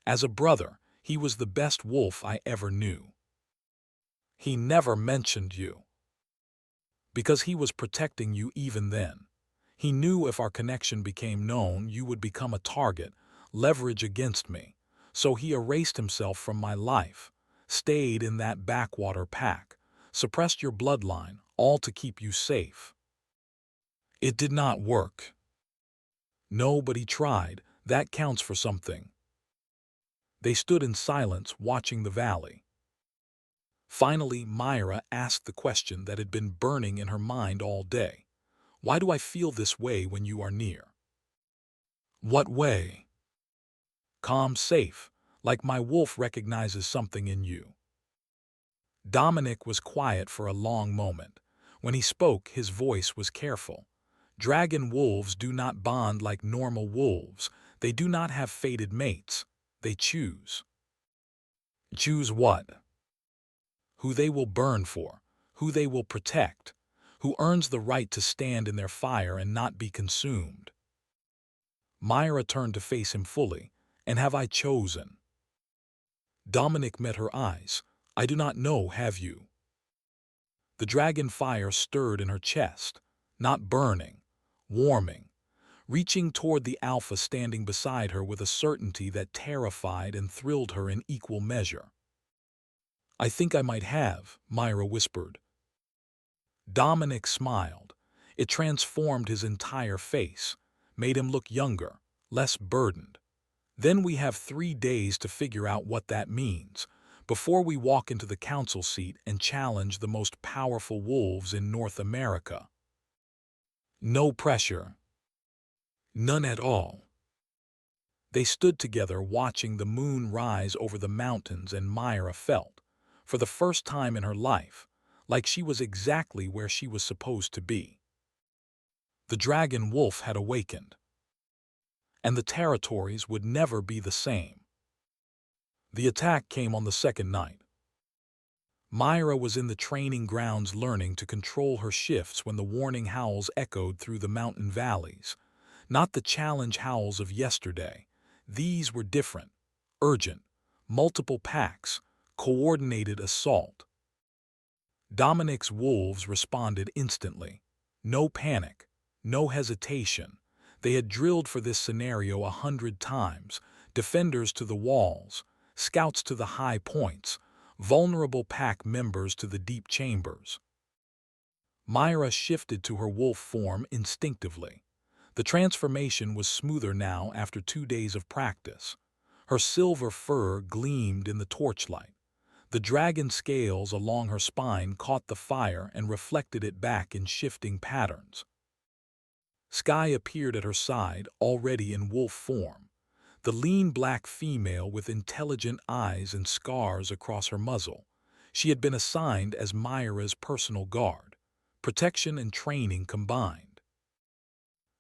"As a brother, he was the best wolf I ever knew." "He never mentioned you." "Because he was protecting you even then. He knew if our connection became known, you would become a target, leverage against me. So he erased himself from my life, stayed in that backwater pack, suppressed your bloodline, all to keep you safe." "It did not work." "No, but he tried. That counts for something." They stood in silence, watching the valley. Finally, Myra asked the question that had been burning in her mind all day. "Why do I feel this way when you are near?" "What way?" "Calm, safe, like my wolf recognizes something in you." Dominic was quiet for a long moment. When he spoke, his voice was careful. "Dragon wolves do not bond like normal wolves. They do not have fated mates. They choose." "Choose what?" "Who they will burn for, who they will protect, who earns the right to stand in their fire and not be consumed." Myra turned to face him fully. "And have I chosen?" Dominic met her eyes. "I do not know, have you?" The dragon fire stirred in her chest, not burning, warming, reaching toward the alpha standing beside her with a certainty that terrified and thrilled her in equal measure. "I think I might have," Myra whispered. Dominic smiled. It transformed his entire face, made him look younger, less burdened. "Then we have 3 days to figure out what that means, before we walk into the council seat and challenge the most powerful wolves in North America." "No pressure." "None at all." They stood together watching the moon rise over the mountains, and Myra felt, for the first time in her life, like she was exactly where she was supposed to be. The dragon wolf had awakened, and the territories would never be the same. The attack came on the second night. Myra was in the training grounds learning to control her shifts when the warning howls echoed through the mountain valleys. Not the challenge howls of yesterday. These were different, urgent, multiple packs, coordinated assault. Dominic's wolves responded instantly. No panic, no hesitation. They had drilled for this scenario 100 times, defenders to the walls, scouts to the high points, vulnerable pack members to the deep chambers. Myra shifted to her wolf form instinctively. The transformation was smoother now after 2 days of practice. Her silver fur gleamed in the torchlight. The dragon scales along her spine caught the fire and reflected it back in shifting patterns. Sky appeared at her side, already in wolf form. The lean black female with intelligent eyes and scars across her muzzle. She had been assigned as Myra's personal guard, protection and training combined.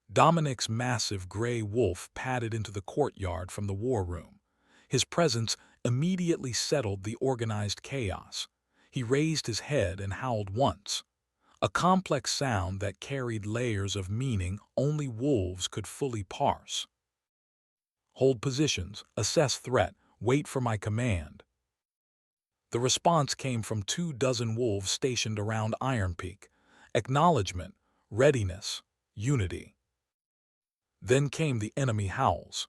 Dominic's massive gray wolf padded into the courtyard from the war room. His presence immediately settled the organized chaos. He raised his head and howled once, a complex sound that carried layers of meaning only wolves could fully parse. "Hold positions, assess threat, wait for my command." The response came from 24 wolves stationed around Iron Peak. Acknowledgement, readiness, unity. Then came the enemy howls.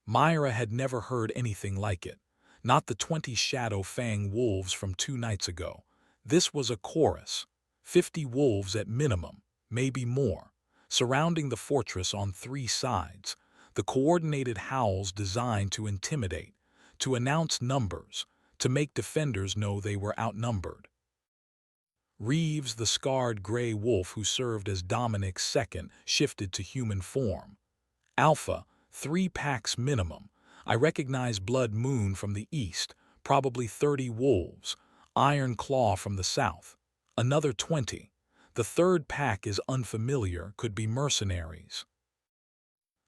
Myra had never heard anything like it. Not the 20 Shadow Fang wolves from 2 nights ago. This was a chorus. 50 wolves at minimum, maybe more, surrounding the fortress on 3 sides. The coordinated howls designed to intimidate, to announce numbers, to make defenders know they were outnumbered. Reeves, the scarred gray wolf who served as Dominic's second, shifted to human form. Alpha, 3 packs minimum. I recognize Blood Moon from the east, probably 30 wolves. Iron Claw from the south, another 20. The third pack is unfamiliar, could be mercenaries.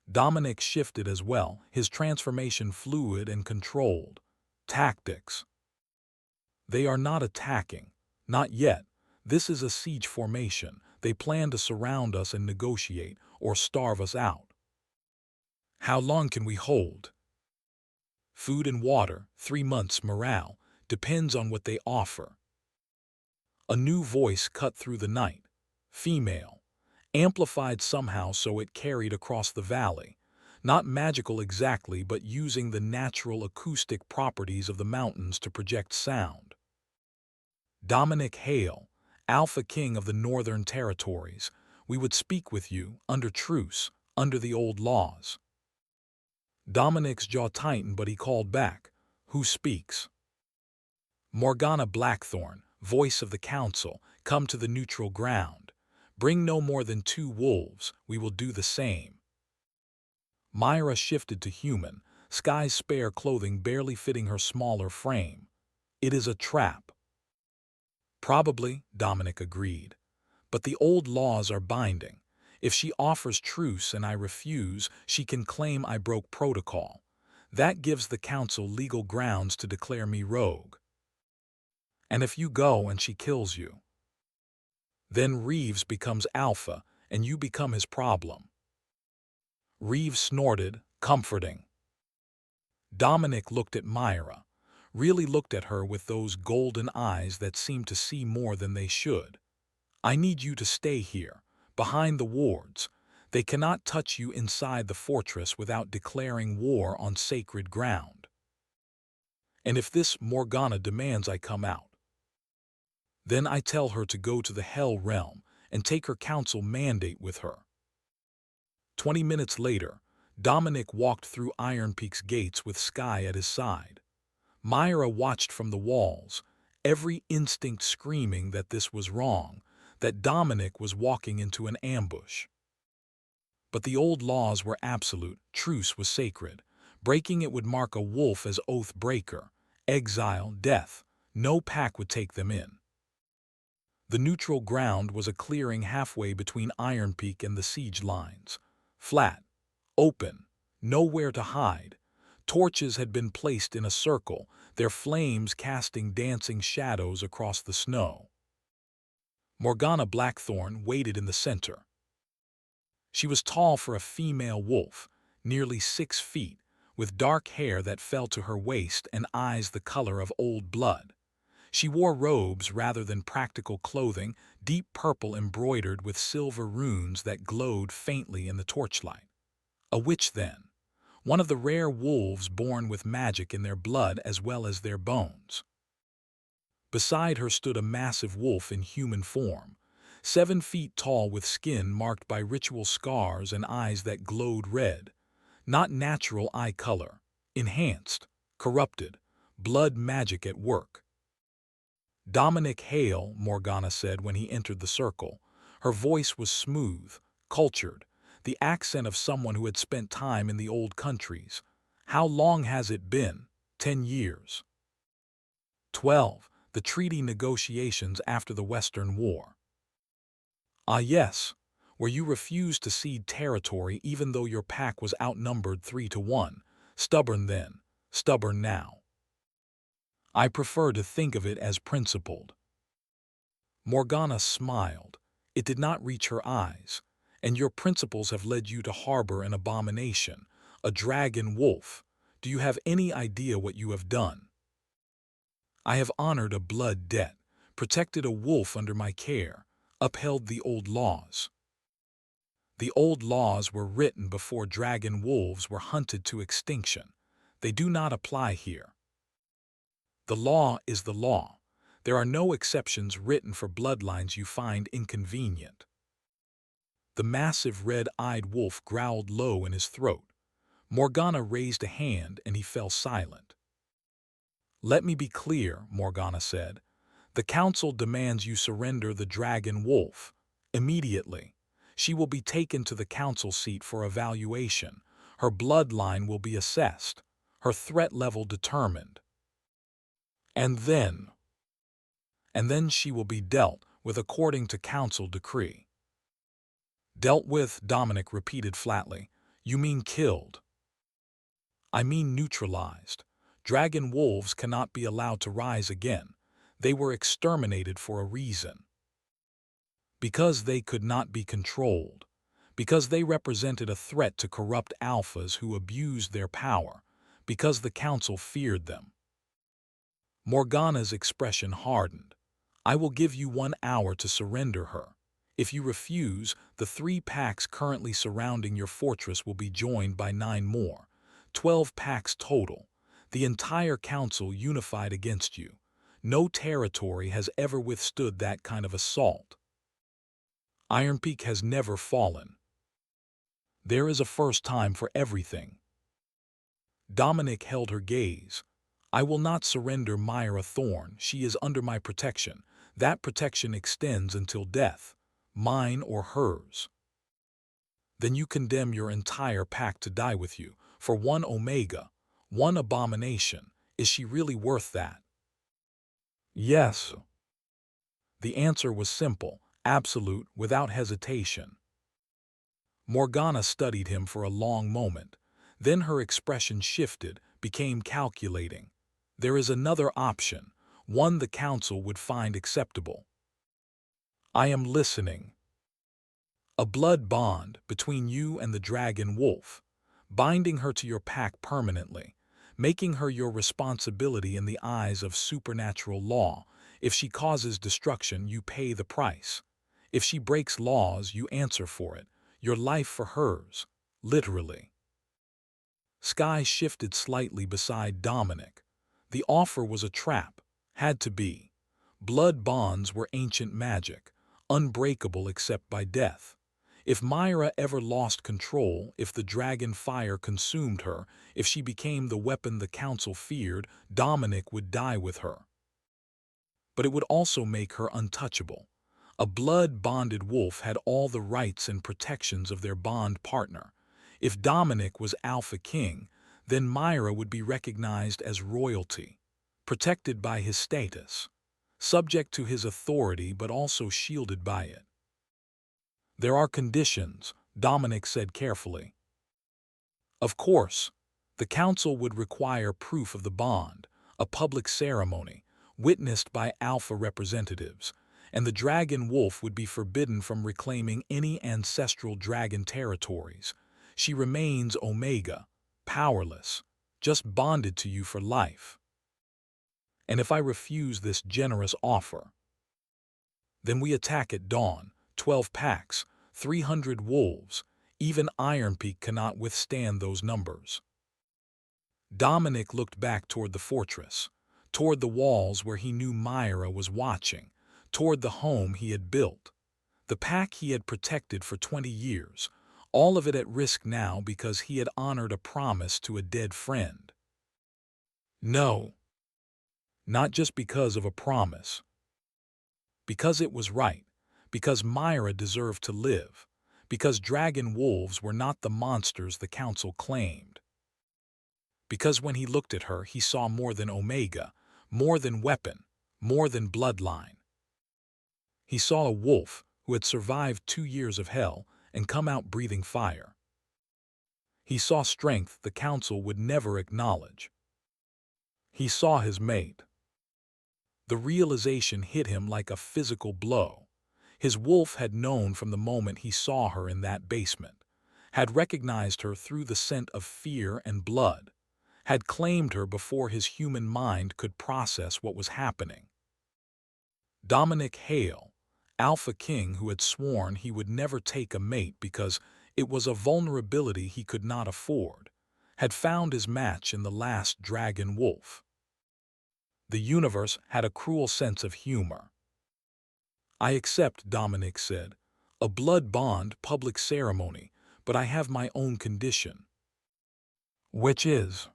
Dominic shifted as well, his transformation fluid and controlled. Tactics. They are not attacking. Not yet. This is a siege formation. They plan to surround us and negotiate, or starve us out. How long can we hold? Food and water, 3 months morale, depends on what they offer. A new voice cut through the night. Female. Amplified somehow so it carried across the valley. Not magical exactly, but using the natural acoustic properties of the mountains to project sound. Dominic Hale, Alpha King of the Northern Territories, we would speak with you, under truce, under the old laws. Dominic's jaw tightened, but he called back, who speaks? Morgana Blackthorne, voice of the council, come to the neutral ground. Bring no more than 2 wolves, we will do the same. Mira shifted to human, sky's spare clothing barely fitting her smaller frame. It is a trap. Probably, Dominic agreed. But the old laws are binding. If she offers truce and I refuse, she can claim I broke protocol. That gives the council legal grounds to declare me rogue. And if you go and she kills you, then Reeves becomes Alpha and you become his problem. Reeves snorted, comforting. Dominic looked at Mira, really looked at her with those golden eyes that seemed to see more than they should. I need you to stay here, behind the wards. They cannot touch you inside the fortress without declaring war on sacred ground. And if this Morgana demands I come out, then I tell her to go to the Hell Realm and take her council mandate with her. 20 minutes later, Dominic walked through Iron Peak's gates with Sky at his side. Mira watched from the walls, every instinct screaming that this was wrong, that Dominic was walking into an ambush. But the old laws were absolute, truce was sacred. Breaking it would mark a wolf as oath breaker, exile, death. No pack would take them in. The neutral ground was a clearing halfway between Iron Peak and the siege lines. Flat, open, nowhere to hide. Torches had been placed in a circle, their flames casting dancing shadows across the snow. Morgana Blackthorne waited in the center. She was tall for a female wolf, nearly 6 feet, with dark hair that fell to her waist and eyes the color of old blood. She wore robes rather than practical clothing, deep purple embroidered with silver runes that glowed faintly in the torchlight. A witch, then. One of the rare wolves born with magic in their blood as well as their bones. Beside her stood a massive wolf in human form, 7 feet tall with skin marked by ritual scars and eyes that glowed red. Not natural eye color, enhanced, corrupted, blood magic at work. Dominic Hale, Morgana said when he entered the circle. Her voice was smooth, cultured, the accent of someone who had spent time in the old countries. How long has it been? 10 years. 12. The treaty negotiations after the Western War. Ah yes, where you refused to cede territory even though your pack was outnumbered 3-1. Stubborn then, stubborn now. I prefer to think of it as principled. Morgana smiled. It did not reach her eyes. And your principles have led you to harbor an abomination, a dragon wolf. Do you have any idea what you have done? I have honored a blood debt, protected a wolf under my care, upheld the old laws. The old laws were written before dragon wolves were hunted to extinction. They do not apply here. The law is the law. There are no exceptions written for bloodlines you find inconvenient. The massive red-eyed wolf growled low in his throat. Morgana raised a hand and he fell silent. Let me be clear, Morgana said. The council demands you surrender the dragon wolf. Immediately, she will be taken to the council seat for evaluation. Her bloodline will be assessed, her threat level determined. And then she will be dealt with according to council decree. Dealt with, Dominic repeated flatly. You mean killed? I mean neutralized. Dragon wolves cannot be allowed to rise again. They were exterminated for a reason. Because they could not be controlled. Because they represented a threat to corrupt alphas who abused their power. Because the council feared them. Morgana's expression hardened. I will give you 1 hour to surrender her. If you refuse, the 3 packs currently surrounding your fortress will be joined by 9 more. 12 packs total. The entire council unified against you. No territory has ever withstood that kind of assault. Iron Peak has never fallen. There is a first time for everything. Dominic held her gaze. I will not surrender Mira Thorne. She is under my protection. That protection extends until death, mine or hers. Then you condemn your entire pack to die with you, for 1 Omega, 1 abomination. Is she really worth that? Yes. The answer was simple, absolute, without hesitation. Morgana studied him for a long moment. Then her expression shifted, became calculating. There is another option, one the council would find acceptable. I am listening. A blood bond between you and the dragon wolf, binding her to your pack permanently, making her your responsibility in the eyes of supernatural law. If she causes destruction, you pay the price. If she breaks laws, you answer for it. Your life for hers, literally. Sky shifted slightly beside Dominic. The offer was a trap, had to be. Blood bonds were ancient magic, unbreakable except by death. If Mira ever lost control, if the dragon fire consumed her, if she became the weapon the council feared, Dominic would die with her. But it would also make her untouchable. A blood-bonded wolf had all the rights and protections of their bond partner. If Dominic was Alpha King, then Mira would be recognized as royalty, protected by his status, subject to his authority but also shielded by it. There are conditions, Dominic said carefully. Of course, the council would require proof of the bond, a public ceremony, witnessed by alpha representatives, and the dragon wolf would be forbidden from reclaiming any ancestral dragon territories. She remains Omega, powerless, just bonded to you for life. And if I refuse this generous offer, then we attack at dawn, 12 packs, 300 wolves. Even Iron Peak cannot withstand those numbers. Dominic looked back toward the fortress, toward the walls where he knew Mira was watching, toward the home he had built, the pack he had protected for 20 years, all of it at risk now because he had honored a promise to a dead friend. No, not just because of a promise. Because it was right, because Mira deserved to live, because dragon wolves were not the monsters the council claimed. Because when he looked at her, he saw more than Omega, more than weapon, more than bloodline. He saw a wolf who had survived 2 years of hell and come out breathing fire. He saw strength the council would never acknowledge. He saw his mate. The realization hit him like a physical blow. His wolf had known from the moment he saw her in that basement, had recognized her through the scent of fear and blood, had claimed her before his human mind could process what was happening. Dominic Hale, Alpha King who had sworn he would never take a mate because it was a vulnerability he could not afford, had found his match in the last dragon wolf. The universe had a cruel sense of humor. I accept, Dominic said, a blood bond public ceremony, but I have my own condition. Which is?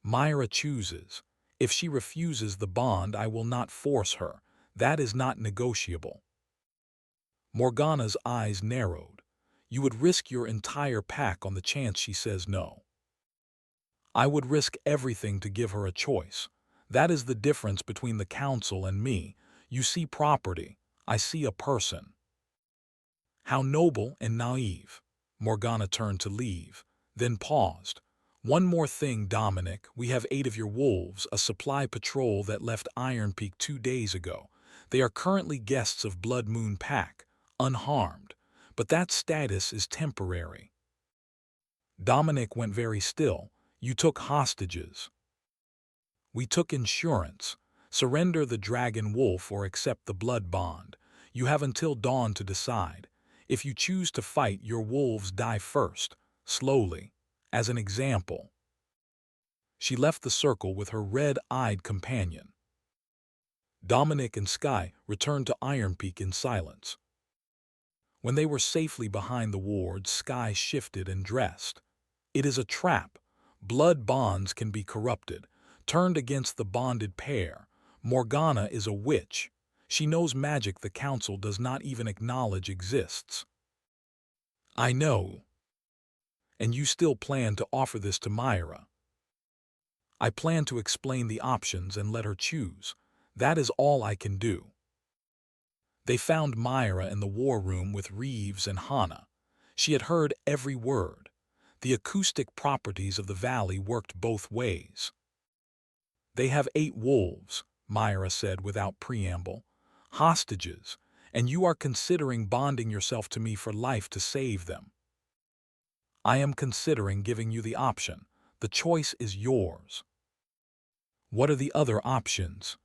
Mira chooses. If she refuses the bond, I will not force her. That is not negotiable." Morgana's eyes narrowed. "You would risk your entire pack on the chance she says no." "I would risk everything to give her a choice. That is the difference between the council and me. You see property. I see a person." "How noble and naive." Morgana turned to leave, then paused. "One more thing, Dominic. We have 8 of your wolves, a supply patrol that left Iron Peak 2 days ago. They are currently guests of Blood Moon Pack, unharmed. But that status is temporary." Dominic went very still. "You took hostages." "We took insurance. Surrender the dragon wolf or accept the blood bond. You have until dawn to decide. If you choose to fight, your wolves die first, slowly, as an example." She left the circle with her red-eyed companion. Dominic and Sky returned to Iron Peak in silence. When they were safely behind the wards, Sky shifted and dressed. "It is a trap. Blood bonds can be corrupted, turned against the bonded pair. Morgana is a witch. She knows magic the council does not even acknowledge exists." "I know. And you still plan to offer this to Myra?" "I plan to explain the options and let her choose. That is all I can do." They found Myra in the war room with Reeves and Hannah. She had heard every word. The acoustic properties of the valley worked both ways. "They have 8 wolves," Myra said without preamble. "Hostages, and you are considering bonding yourself to me for life to save them." "I am considering giving you the option. The choice is yours." "What are the other options?"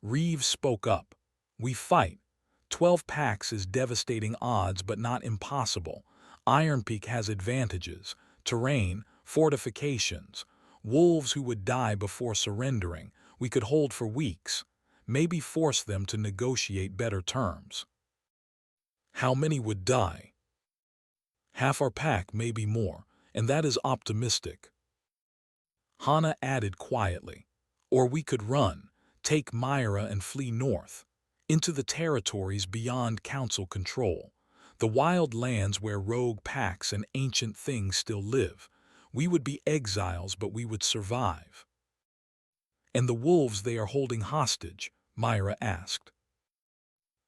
Reeves spoke up. "We fight. 12 packs is devastating odds but not impossible. Iron Peak has advantages, terrain, fortifications. Wolves who would die before surrendering, we could hold for weeks, maybe force them to negotiate better terms." "How many would die?" "Half our pack, maybe more, and that is optimistic." Hannah added quietly. "Or we could run, take Myra and flee north, into the territories beyond council control, the wild lands where rogue packs and ancient things still live. We would be exiles, but we would survive." "And the wolves they are holding hostage?" Myra asked.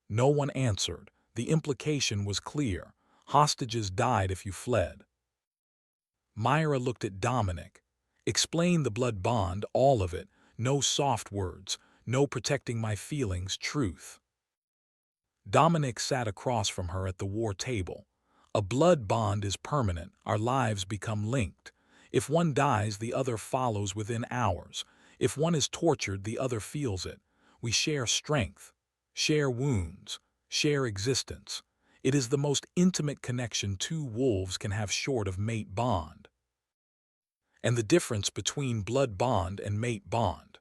No one answered. The implication was clear. Hostages died if you fled. Myra looked at Dominic. "Explain the blood bond, all of it. No soft words, no protecting my feelings, truth." Dominic sat across from her at the war table. "A blood bond is permanent. Our lives become linked. If one dies, the other follows within hours. If one is tortured, the other feels it. We share strength, share wounds, share existence. It is the most intimate connection 2 wolves can have short of mate bond." "And the difference between blood bond and mate bond?"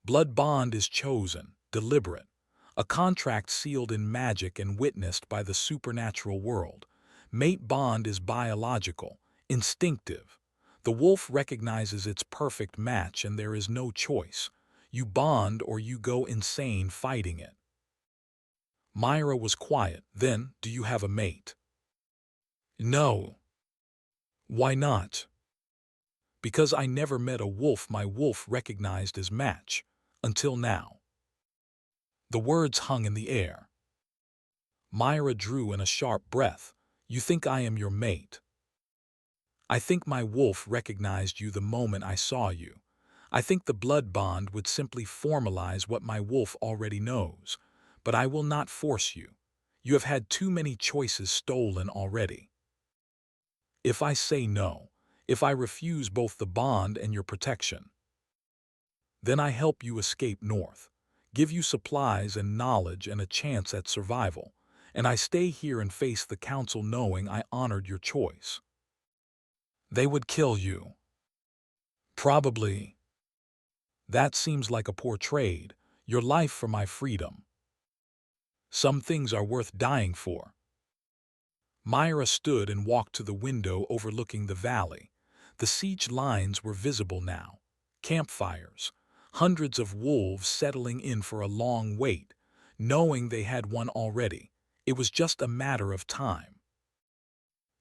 "Blood bond is chosen, deliberate. A contract sealed in magic and witnessed by the supernatural world. Mate bond is biological, instinctive. The wolf recognizes its perfect match and there is no choice. You bond or you go insane fighting it." Myra was quiet. "Then, do you have a mate?" "No." "Why not?" "Because I never met a wolf my wolf recognized as match. Until now." The words hung in the air. Myra drew in a sharp breath. "You think I am your mate?" "I think my wolf recognized you the moment I saw you. I think the blood bond would simply formalize what my wolf already knows. But I will not force you. You have had too many choices stolen already. If I say no, if I refuse both the bond and your protection, then I help you escape north, give you supplies and knowledge and a chance at survival, and I stay here and face the council knowing I honored your choice." "They would kill you." "Probably." "That seems like a poor trade, your life for my freedom." "Some things are worth dying for." Myra stood and walked to the window overlooking the valley. The siege lines were visible now. Campfires. Hundreds of wolves settling in for a long wait, knowing they had one already. It was just a matter of time.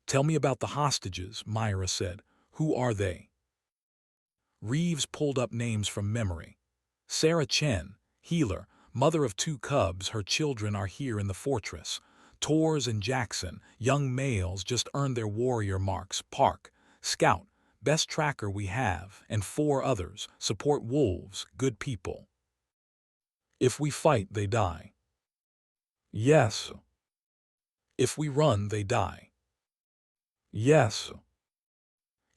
"Tell me about the hostages," Myra said. "Who are they?" Reeves pulled up names from memory. "Sarah Chen, healer, mother of 2 cubs, her children are here in the fortress. Tors and Jackson, young males, just earned their warrior marks. Park, scout, best tracker we have, and 4 others, support wolves, good people. If we fight, they die." "Yes." "If we run, they die." "Yes."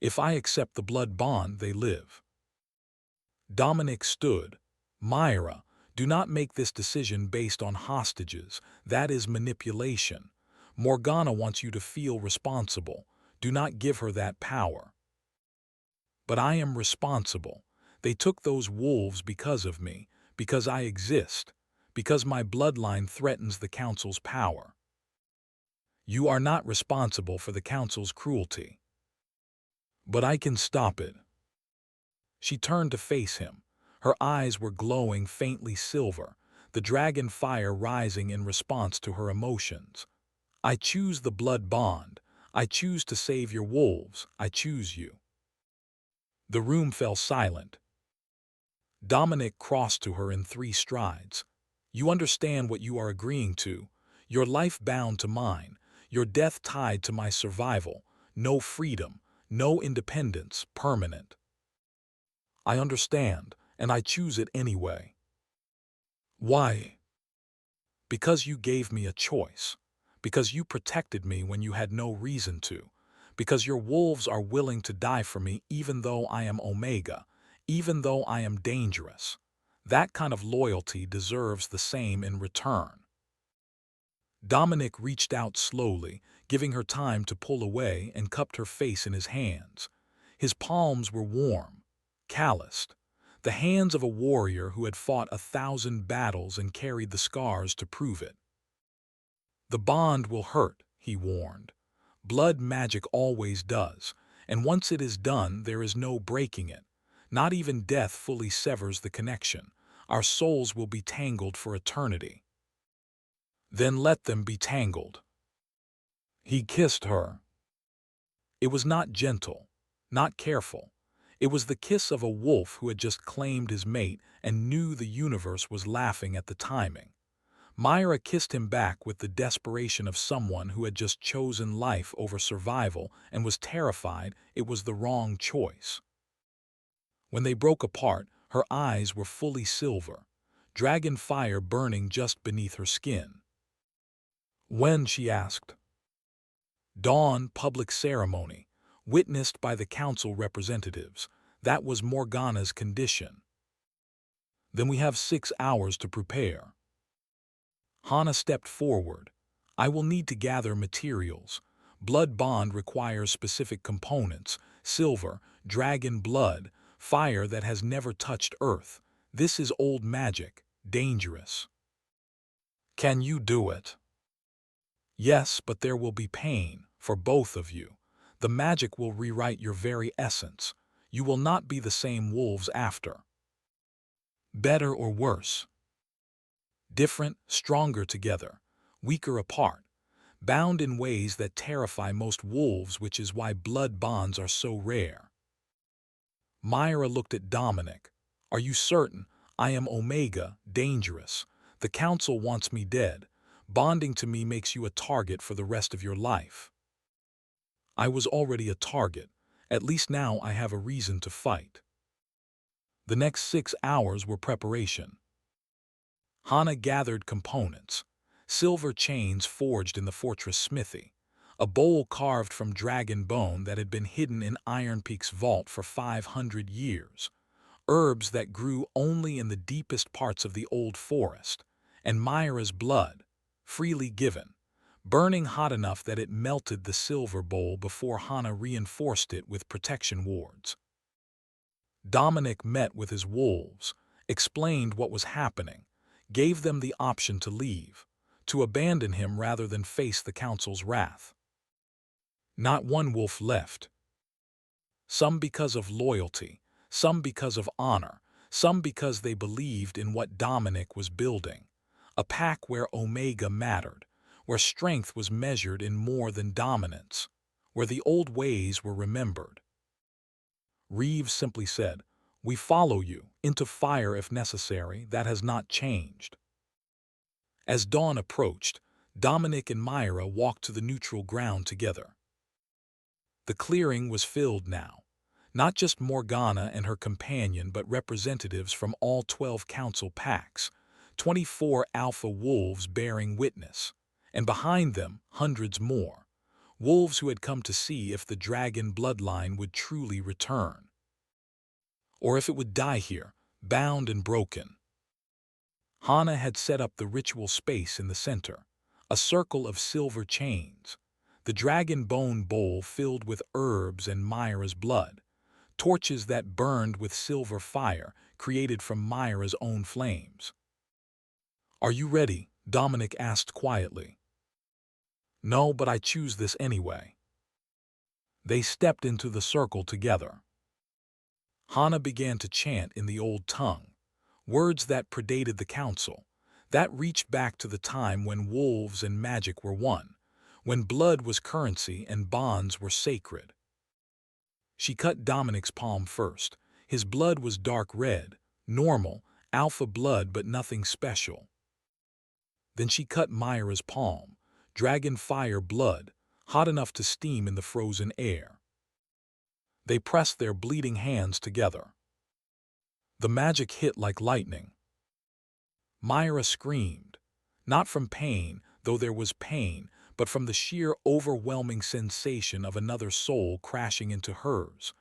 "If I accept the blood bond, they live." Dominic stood. "Myra, do not make this decision based on hostages. That is manipulation. Morgana wants you to feel responsible. Do not give her that power." "But I am responsible. They took those wolves because of me, because I exist, because my bloodline threatens the Council's power." "You are not responsible for the Council's cruelty." "But I can stop it." She turned to face him. Her eyes were glowing faintly silver, the dragon fire rising in response to her emotions. "I choose the blood bond. I choose to save your wolves. I choose you." The room fell silent. Dominic crossed to her in 3 strides. "You understand what you are agreeing to. Your life bound to mine, your death tied to my survival. No freedom, no independence, permanent." "I understand, and I choose it anyway." "Why?" "Because you gave me a choice. Because you protected me when you had no reason to. Because your wolves are willing to die for me even though I am Omega, even though I am dangerous. That kind of loyalty deserves the same in return." Dominic reached out slowly, giving her time to pull away, and cupped her face in his hands. His palms were warm, calloused. The hands of a warrior who had fought 1,000 battles and carried the scars to prove it. "The bond will hurt," he warned. "Blood magic always does, and once it is done, there is no breaking it. Not even death fully severs the connection. Our souls will be tangled for eternity." "Then let them be tangled." He kissed her. It was not gentle, not careful. It was the kiss of a wolf who had just claimed his mate and knew the universe was laughing at the timing. Myra kissed him back with the desperation of someone who had just chosen life over survival and was terrified it was the wrong choice. When they broke apart, her eyes were fully silver, dragon fire burning just beneath her skin. "When?" she asked. "Dawn, public ceremony, witnessed by the council representatives. That was Morgana's condition." "Then we have 6 hours to prepare." Hana stepped forward. "I will need to gather materials. Blood bond requires specific components: silver, dragon blood, fire that has never touched earth. This is old magic, dangerous." "Can you do it?" "Yes, but there will be pain, for both of you. The magic will rewrite your very essence. You will not be the same wolves after." "Better or worse?" "Different, stronger together, weaker apart, bound in ways that terrify most wolves, which is why blood bonds are so rare." Myra looked at Dominic. "Are you certain? I am Omega, dangerous. The council wants me dead. Bonding to me makes you a target for the rest of your life." "I was already a target. At least now I have a reason to fight." The next 6 hours were preparation. Hana gathered components: silver chains forged in the fortress smithy, a bowl carved from dragon bone that had been hidden in Iron Peak's vault for 500 years, herbs that grew only in the deepest parts of the old forest, and Myra's blood, freely given, burning hot enough that it melted the silver bowl before Hana reinforced it with protection wards. Dominic met with his wolves, explained what was happening, gave them the option to leave, to abandon him rather than face the council's wrath. Not one wolf left. Some because of loyalty, some because of honor, some because they believed in what Dominic was building. A pack where Omega mattered, where strength was measured in more than dominance, where the old ways were remembered. Reeves simply said, "We follow you, into fire if necessary, that has not changed." As dawn approached, Dominic and Myra walked to the neutral ground together. The clearing was filled now. Not just Morgana and her companion, but representatives from all 12 council packs, 24 alpha wolves bearing witness, and behind them hundreds more, wolves who had come to see if the dragon bloodline would truly return, or if it would die here, bound and broken. Hana had set up the ritual space in the center, a circle of silver chains, the dragon bone bowl filled with herbs and Myra's blood, torches that burned with silver fire created from Myra's own flames. "Are you ready?" Dominic asked quietly. "No, but I choose this anyway." They stepped into the circle together. Hana began to chant in the old tongue, words that predated the council, that reached back to the time when wolves and magic were one, when blood was currency and bonds were sacred. She cut Dominic's palm first. His blood was dark red, normal, alpha blood, but nothing special. Then she cut Myra's palm, dragon fire blood, hot enough to steam in the frozen air. They pressed their bleeding hands together. The magic hit like lightning. Myra screamed, not from pain, though there was pain, but from the sheer overwhelming sensation of another soul crashing into hers.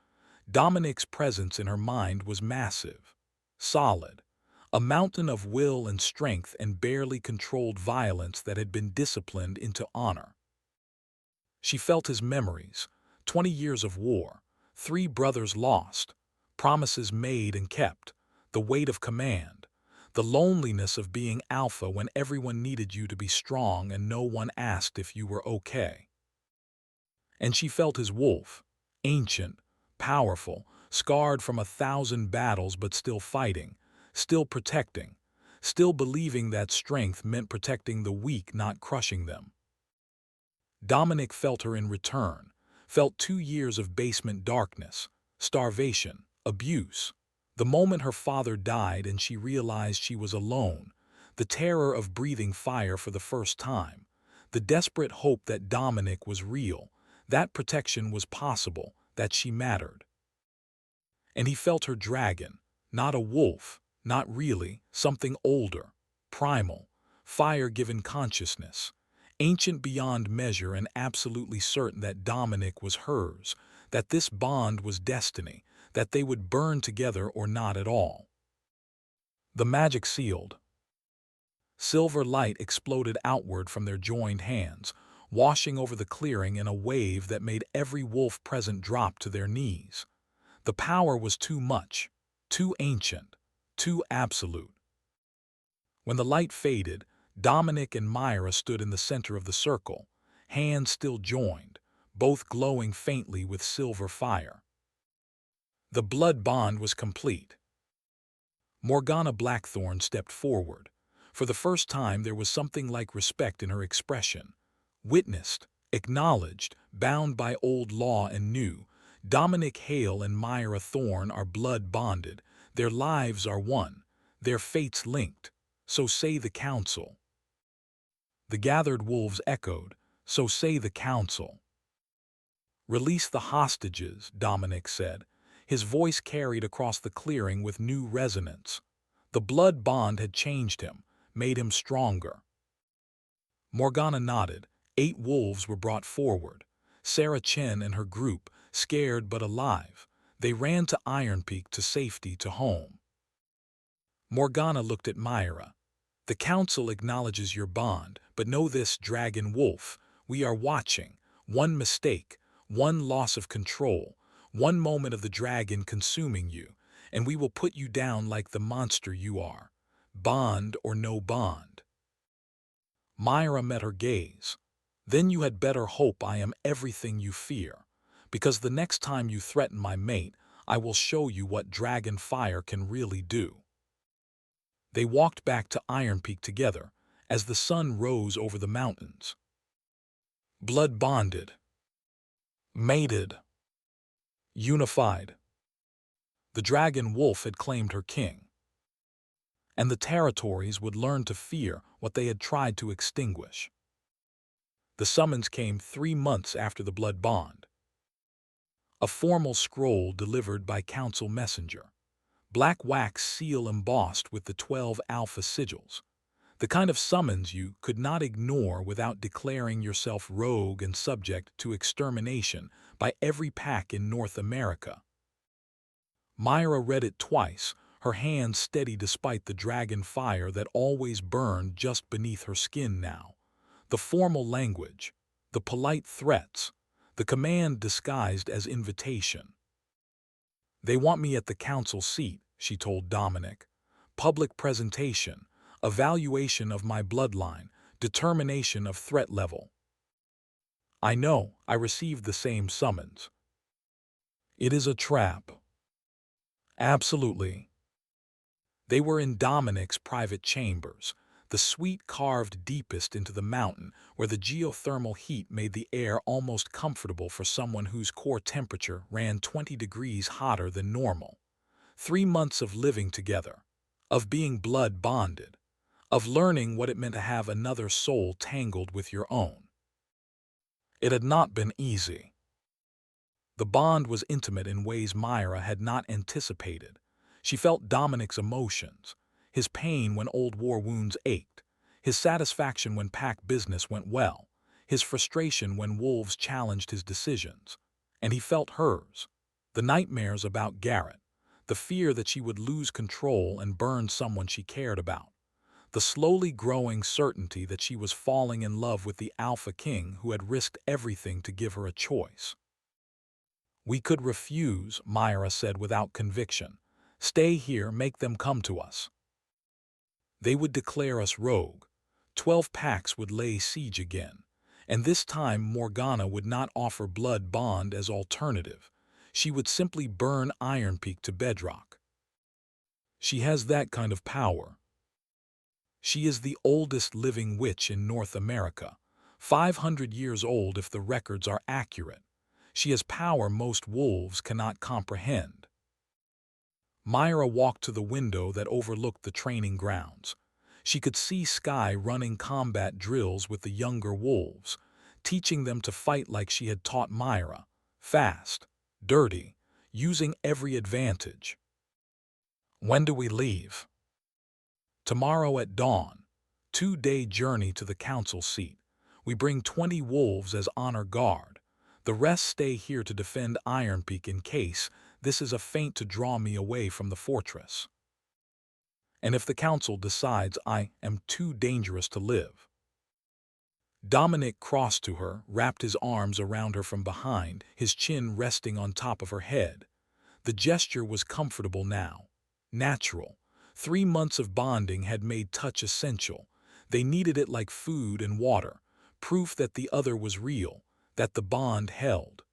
Dominic's presence in her mind was massive, solid, a mountain of will and strength and barely controlled violence that had been disciplined into honor. She felt his memories, 20 years of war, 3 brothers lost, promises made and kept, the weight of command, the loneliness of being alpha when everyone needed you to be strong and no one asked if you were okay. And she felt his wolf, ancient, powerful, scarred from 1,000 battles but still fighting, still protecting, still believing that strength meant protecting the weak, not crushing them. Dominic felt her in return, felt 2 years of basement darkness, starvation, abuse. The moment her father died and she realized she was alone, the terror of breathing fire for the first time, the desperate hope that Dominic was real, that protection was possible, that she mattered. And he felt her dragon, not a wolf, not really, something older, primal, fire-given consciousness, ancient beyond measure and absolutely certain that Dominic was hers, that this bond was destiny, that they would burn together or not at all. The magic sealed. Silver light exploded outward from their joined hands, washing over the clearing in a wave that made every wolf present drop to their knees. The power was too much, too ancient, too absolute. When the light faded, Dominic and Myra stood in the center of the circle, hands still joined, both glowing faintly with silver fire. The blood bond was complete. Morgana Blackthorne stepped forward. For the first time there was something like respect in her expression. Witnessed, acknowledged, bound by old law and new, Dominic Hale and Mira Thorne are blood bonded, their lives are one, their fates linked, so say the council. The gathered wolves echoed, so say the council. "Release the hostages," Dominic said. His voice carried across the clearing with new resonance. The blood bond had changed him, made him stronger. Morgana nodded. 8 wolves were brought forward. Sarah Chen and her group, scared but alive. They ran to Iron Peak, to safety, to home. Morgana looked at Myra. "The council acknowledges your bond, but know this, Dragon Wolf, we are watching. One mistake, one loss of control, one moment of the dragon consuming you, and we will put you down like the monster you are. Bond or no bond." Myra met her gaze. "Then you had better hope I am everything you fear, because the next time you threaten my mate, I will show you what dragon fire can really do." They walked back to Iron Peak together as the sun rose over the mountains. Blood bonded, mated, unified. The dragon wolf had claimed her king, and the territories would learn to fear what they had tried to extinguish. The summons came 3 months after the blood bond. A formal scroll delivered by council messenger. Black wax seal embossed with the 12 alpha sigils. The kind of summons you could not ignore without declaring yourself rogue and subject to extermination by every pack in North America. Mira read it twice, her hands steady despite the dragon fire that always burned just beneath her skin now. The formal language, the polite threats, the command disguised as invitation. "They want me at the council seat," she told Dominic. "Public presentation, evaluation of my bloodline, determination of threat level." "I know, I received the same summons." "It is a trap." "Absolutely." They were in Dominic's private chambers, the suite carved deepest into the mountain where the geothermal heat made the air almost comfortable for someone whose core temperature ran 20 degrees hotter than normal. 3 months of living together, of being blood bonded, of learning what it meant to have another soul tangled with your own. It had not been easy. The bond was intimate in ways Mira had not anticipated. She felt Dominic's emotions, his pain when old war wounds ached, his satisfaction when pack business went well, his frustration when wolves challenged his decisions. And he felt hers, the nightmares about Garrett, the fear that she would lose control and burn someone she cared about, the slowly growing certainty that she was falling in love with the Alpha King who had risked everything to give her a choice. "We could refuse," Mira said without conviction. "Stay here, make them come to us. They would declare us rogue. 12 packs would lay siege again. And this time Morgana would not offer blood bond as alternative. She would simply burn Iron Peak to bedrock. She has that kind of power. She is the oldest living witch in North America, 500 years old if the records are accurate. She has power most wolves cannot comprehend." Mira walked to the window that overlooked the training grounds. She could see Sky running combat drills with the younger wolves, teaching them to fight like she had taught Mira, fast, dirty, using every advantage. "When do we leave?" "Tomorrow at dawn. 2-day journey to the council seat. We bring 20 wolves as honor guard. The rest stay here to defend Iron Peak in case this is a feint to draw me away from the fortress. And if the council decides I am too dangerous to live." Dominic crossed to her, wrapped his arms around her from behind, his chin resting on top of her head. The gesture was comfortable now, natural. 3 months of bonding had made touch essential. They needed it like food and water, proof that the other was real, that the bond held.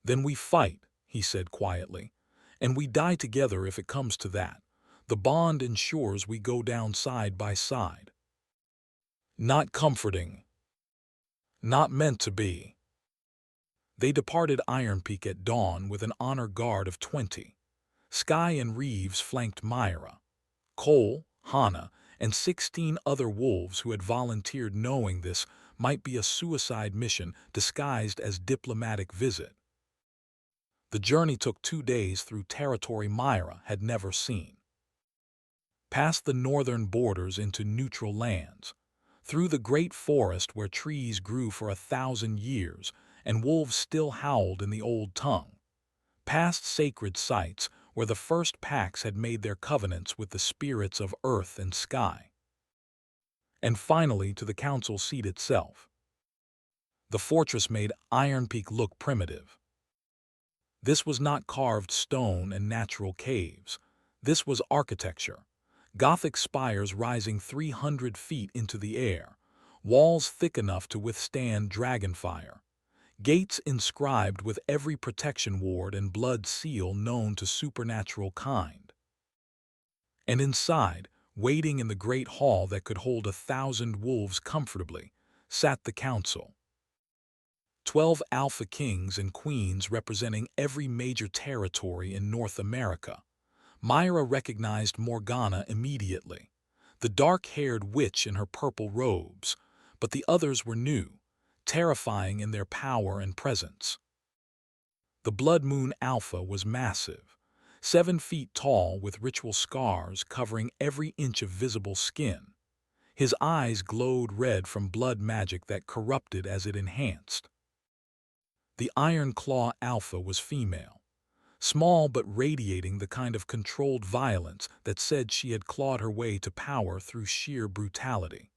"Then we fight," he said quietly, "and we die together if it comes to that. The bond ensures we go down side by side." Not comforting. Not meant to be. They departed Iron Peak at dawn with an honor guard of 20. Sky and Reeves flanked Mira. Cole, Hannah, and 16 other wolves who had volunteered knowing this might be a suicide mission disguised as diplomatic visit. The journey took 2 days through territory Mira had never seen. Past the northern borders into neutral lands, through the great forest where trees grew for 1,000 years and wolves still howled in the old tongue, past sacred sites where the first packs had made their covenants with the spirits of earth and sky, and finally to the council seat itself. The fortress made Iron Peak look primitive. This was not carved stone and natural caves. This was architecture. Gothic spires rising 300 feet into the air, walls thick enough to withstand dragonfire, gates inscribed with every protection ward and blood seal known to supernatural kind. And inside, waiting in the great hall that could hold 1,000 wolves comfortably, sat the council. 12 alpha kings and queens representing every major territory in North America. Mira recognized Morgana immediately, the dark-haired witch in her purple robes, but the others were new, terrifying in their power and presence. The Blood Moon Alpha was massive, 7 feet tall with ritual scars covering every inch of visible skin. His eyes glowed red from blood magic that corrupted as it enhanced. The Iron Claw Alpha was female, small but radiating the kind of controlled violence that said she had clawed her way to power through sheer brutality.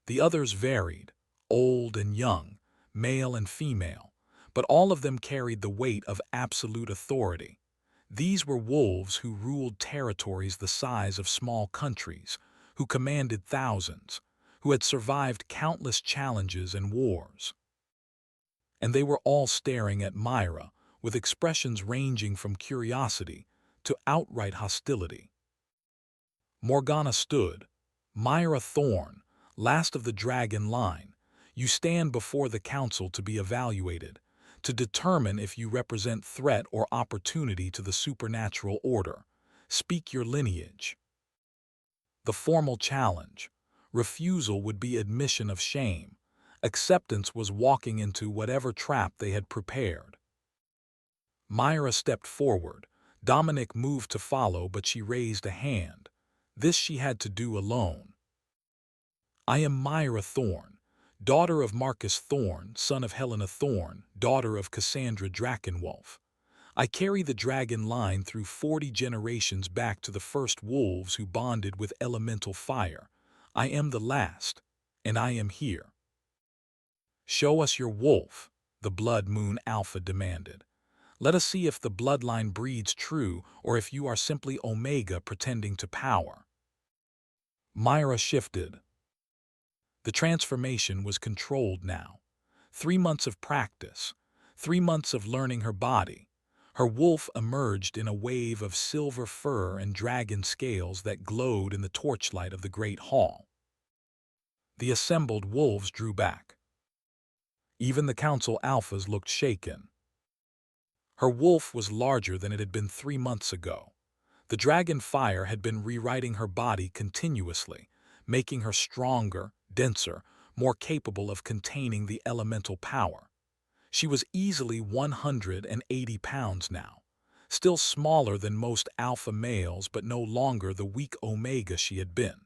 The others varied, old and young, male and female, but all of them carried the weight of absolute authority. These were wolves who ruled territories the size of small countries, who commanded thousands, who had survived countless challenges and wars. And they were all staring at Mira, with expressions ranging from curiosity to outright hostility. Morgana stood. Mira Thorne, last of the dragon line, you stand before the council to be evaluated, to determine if you represent threat or opportunity to the supernatural order. Speak your lineage. The formal challenge. Refusal would be admission of shame. Acceptance was walking into whatever trap they had prepared. Mira stepped forward. Dominic moved to follow, but she raised a hand. This she had to do alone. I am Mira Thorne, daughter of Marcus Thorne, son of Helena Thorne, daughter of Cassandra Drakenwolf. I carry the dragon line through 40 generations back to the first wolves who bonded with elemental fire. I am the last, and I am here. Show us your wolf, the Blood Moon Alpha demanded. Let us see if the bloodline breeds true or if you are simply Omega pretending to power. Mira shifted. The transformation was controlled now. 3 months of practice, 3 months of learning her body. Her wolf emerged in a wave of silver fur and dragon scales that glowed in the torchlight of the great hall. The assembled wolves drew back. Even the council alphas looked shaken. Her wolf was larger than it had been 3 months ago. The dragon fire had been rewriting her body continuously, making her stronger, denser, more capable of containing the elemental power. She was easily 180 pounds now, still smaller than most alpha males but no longer the weak omega she had been.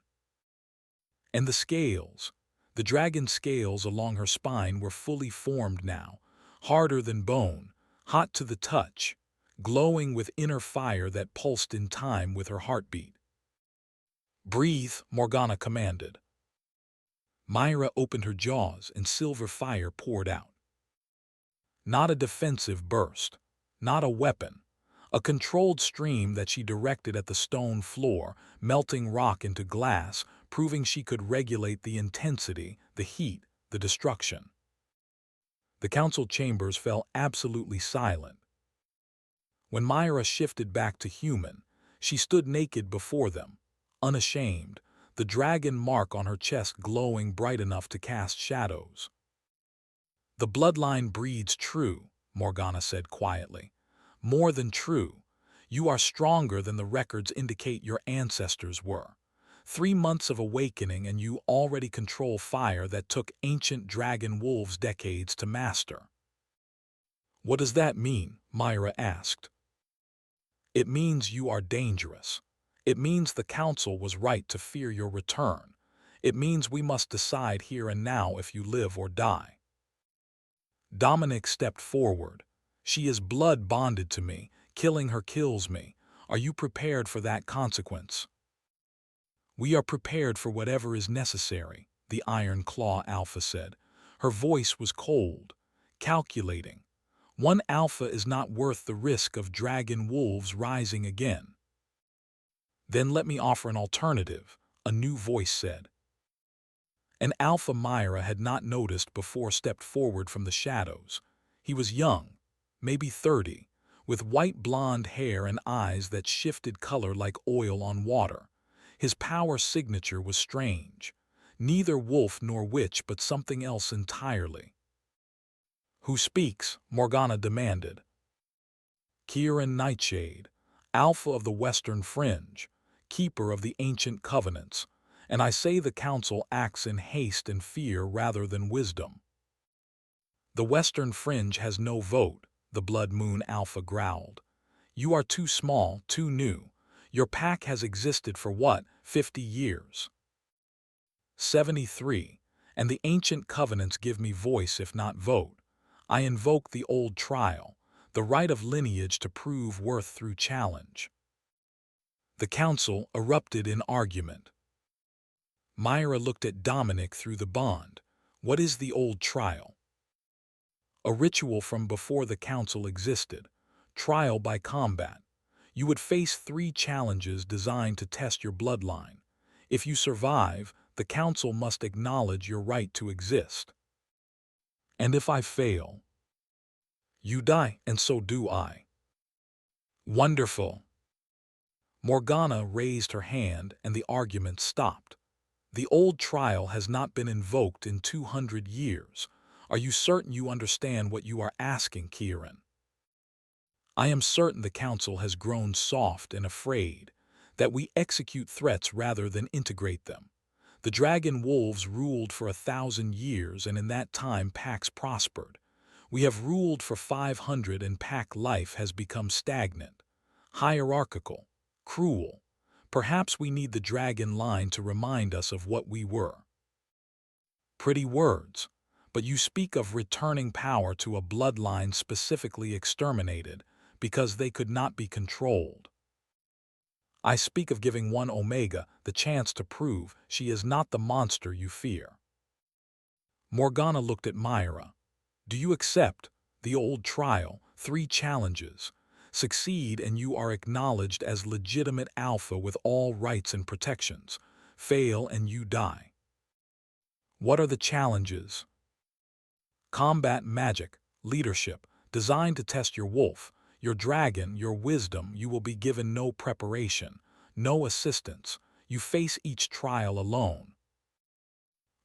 And the scales, the dragon scales along her spine were fully formed now, harder than bone, hot to the touch, glowing with inner fire that pulsed in time with her heartbeat. Breathe, Morgana commanded. Mira opened her jaws and silver fire poured out. Not a defensive burst, not a weapon, a controlled stream that she directed at the stone floor, melting rock into glass, proving she could regulate the intensity, the heat, the destruction. The council chambers fell absolutely silent. When Mira shifted back to human, she stood naked before them, unashamed, the dragon mark on her chest glowing bright enough to cast shadows. The bloodline breeds true, Morgana said quietly. More than true. You are stronger than the records indicate your ancestors were. 3 months of awakening and you already control fire that took ancient dragon wolves decades to master. What does that mean? Mira asked. It means you are dangerous. It means the council was right to fear your return. It means we must decide here and now if you live or die. Dominic stepped forward. She is blood bonded to me. Killing her kills me. Are you prepared for that consequence? We are prepared for whatever is necessary, the Iron Claw Alpha said. Her voice was cold, calculating. 1 alpha is not worth the risk of dragon wolves rising again. Then let me offer an alternative, a new voice said. An alpha Myra had not noticed before stepped forward from the shadows. He was young, maybe 30, with white blonde hair and eyes that shifted color like oil on water. His power signature was strange. Neither wolf nor witch, but something else entirely. "Who speaks?" Morgana demanded. "Kieran Nightshade, Alpha of the Western Fringe, keeper of the ancient covenants, and I say the council acts in haste and fear rather than wisdom." "The Western Fringe has no vote," the Blood Moon Alpha growled. "You are too small, too new. Your pack has existed for what, 50 years?" 73, and the ancient covenants give me voice if not vote. I invoke the old trial, the right of lineage to prove worth through challenge. The council erupted in argument. Myra looked at Dominic through the bond. "What is the old trial?" "A ritual from before the council existed. Trial by combat. You would face 3 challenges designed to test your bloodline. If you survive, the council must acknowledge your right to exist. And if I fail, you die, and so do I." "Wonderful." Morgana raised her hand and the argument stopped. "The old trial has not been invoked in 200 years. Are you certain you understand what you are asking, Kieran?" "I am certain the council has grown soft and afraid, that we execute threats rather than integrate them. The dragon wolves ruled for 1,000 years, and in that time packs prospered. We have ruled for 500 and pack life has become stagnant, hierarchical, cruel. Perhaps we need the dragon line to remind us of what we were." "Pretty words, but you speak of returning power to a bloodline specifically exterminated because they could not be controlled." "I speak of giving one Omega the chance to prove she is not the monster you fear." Morgana looked at Myra. "Do you accept the old trial, 3 challenges? Succeed and you are acknowledged as legitimate alpha with all rights and protections. Fail and you die." "What are the challenges?" "Combat magic, leadership, designed to test your wolf, your dragon, your wisdom. You will be given no preparation, no assistance. You face each trial alone."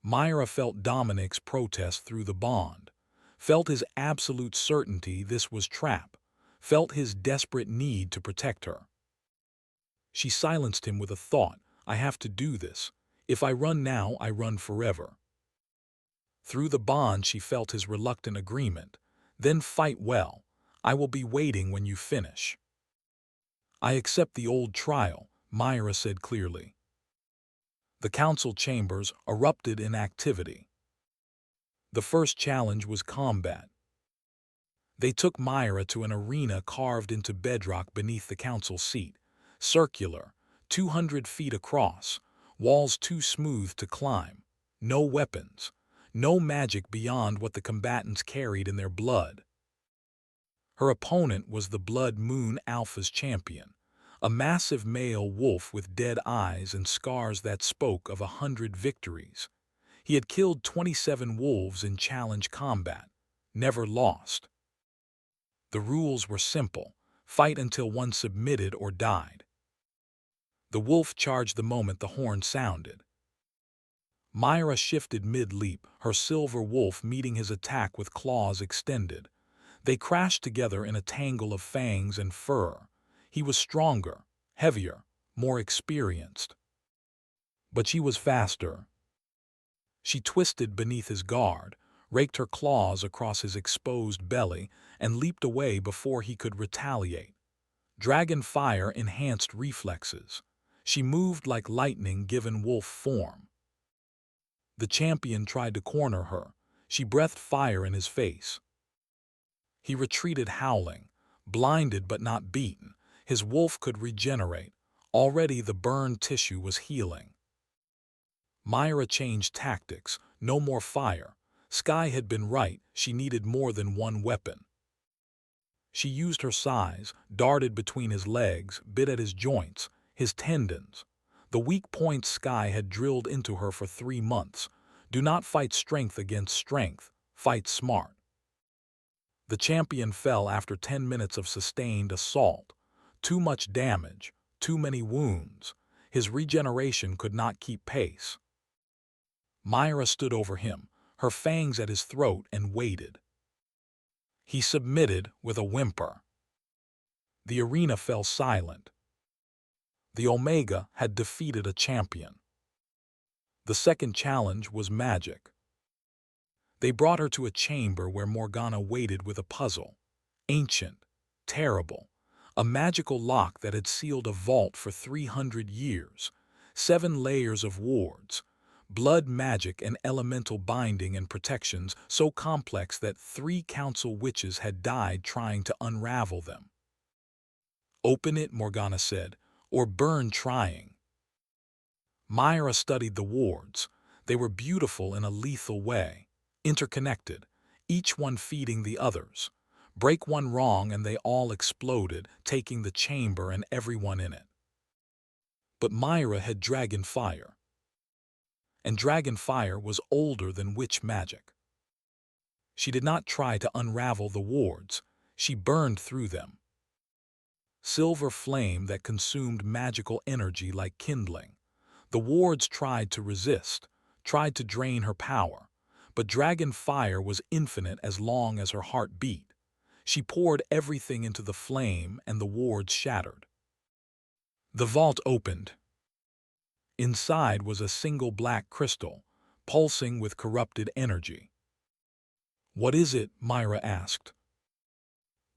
Myra felt Dominic's protest through the bond, felt his absolute certainty this was trap, felt his desperate need to protect her. She silenced him with a thought: "I have to do this. If I run now, I run forever." Through the bond she felt his reluctant agreement. "Then fight well. I will be waiting when you finish." "I accept the old trial," Myra said clearly. The council chambers erupted in activity. The first challenge was combat. They took Myra to an arena carved into bedrock beneath the council seat, circular, 200 feet across, walls too smooth to climb, no weapons, no magic beyond what the combatants carried in their blood. Her opponent was the Blood Moon Alpha's champion, a massive male wolf with dead eyes and scars that spoke of 100 victories. He had killed 27 wolves in challenge combat, never lost. The rules were simple: fight until one submitted or died. The wolf charged the moment the horn sounded. Myra shifted mid-leap, her silver wolf meeting his attack with claws extended. They crashed together in a tangle of fangs and fur. He was stronger, heavier, more experienced. But she was faster. She twisted beneath his guard, raked her claws across his exposed belly, and leaped away before he could retaliate. Dragon fire enhanced reflexes. She moved like lightning given wolf form. The champion tried to corner her. She breathed fire in his face. He retreated howling, blinded but not beaten. His wolf could regenerate. Already the burned tissue was healing. Myra changed tactics. No more fire. Sky had been right, she needed more than one weapon. She used her size, darted between his legs, bit at his joints, his tendons. The weak points Sky had drilled into her for 3 months. Do not fight strength against strength, fight smart. The champion fell after 10 minutes of sustained assault. Too much damage, too many wounds. His regeneration could not keep pace. Mira stood over him, her fangs at his throat, and waited. He submitted with a whimper. The arena fell silent. The Omega had defeated a champion. The second challenge was magic. They brought her to a chamber where Morgana waited with a puzzle. Ancient, terrible, a magical lock that had sealed a vault for 300 years, 7 layers of wards, blood magic and elemental binding and protections so complex that 3 council witches had died trying to unravel them. "Open it," Morgana said, "or burn trying." Mira studied the wards. They were beautiful in a lethal way, interconnected, each one feeding the others. Break one wrong and they all exploded, taking the chamber and everyone in it. But Mira had dragon fire. And dragon fire was older than witch magic. She did not try to unravel the wards. She burned through them. Silver flame that consumed magical energy like kindling. The wards tried to resist, tried to drain her power, but dragon fire was infinite as long as her heart beat. She poured everything into the flame and the wards shattered. The vault opened. Inside was a single black crystal, pulsing with corrupted energy. "What is it?" Mira asked.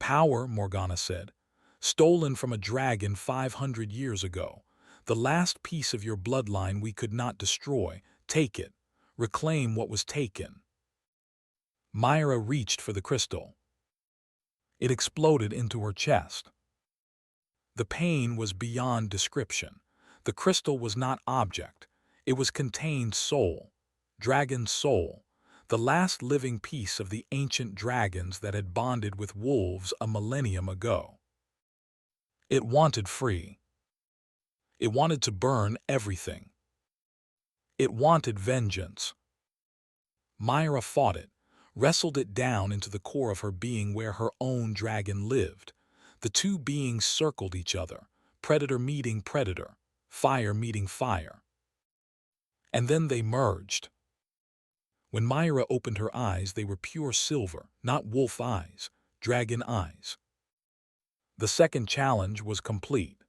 "Power," Morgana said, "stolen from a dragon 500 years ago. The last piece of your bloodline we could not destroy. Take it. Reclaim what was taken." Mira reached for the crystal. It exploded into her chest. The pain was beyond description. The crystal was not object. It was contained soul, dragon soul, the last living piece of the ancient dragons that had bonded with wolves a millennium ago. It wanted free. It wanted to burn everything. It wanted vengeance. Mira fought it, wrestled it down into the core of her being where her own dragon lived. The two beings circled each other, predator meeting predator, fire meeting fire. And then they merged. When Mira opened her eyes, they were pure silver, not wolf eyes, dragon eyes. The second challenge was complete.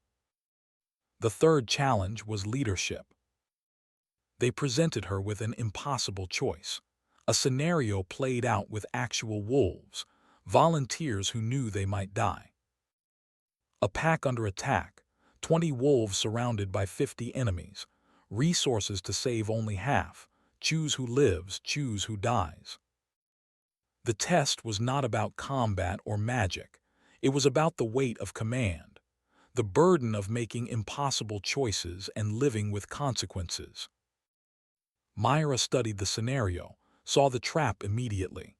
The third challenge was leadership. They presented her with an impossible choice. A scenario played out with actual wolves, volunteers who knew they might die. A pack under attack, 20 wolves surrounded by 50 enemies, resources to save only half, choose who lives, choose who dies. The test was not about combat or magic, it was about the weight of command, the burden of making impossible choices and living with consequences. Mira studied the scenario, saw the trap immediately.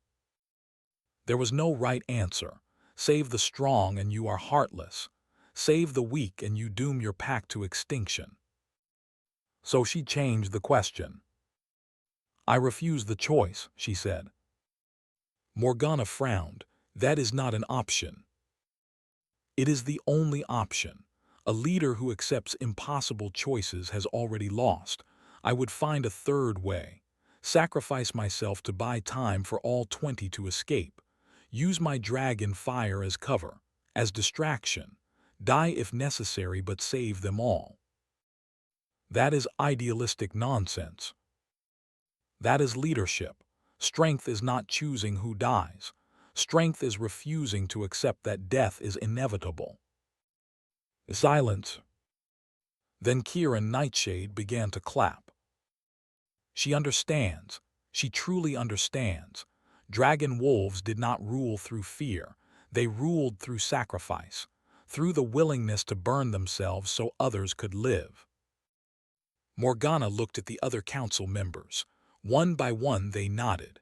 There was no right answer. Save the strong and you are heartless. Save the weak and you doom your pack to extinction. So she changed the question. "I refuse the choice," she said. Morgana frowned. "That is not an option." "It is the only option. A leader who accepts impossible choices has already lost. I would find a third way. Sacrifice myself to buy time for all 20 to escape. Use my dragon fire as cover, as distraction. Die if necessary, but save them all." That is idealistic nonsense. That is leadership. Strength is not choosing who dies. Strength is refusing to accept that death is inevitable. Silence. Then Kieran Nightshade began to clap. She understands. She truly understands. Dragon wolves did not rule through fear. They ruled through sacrifice, through the willingness to burn themselves so others could live. Morgana looked at the other council members. One by one they nodded.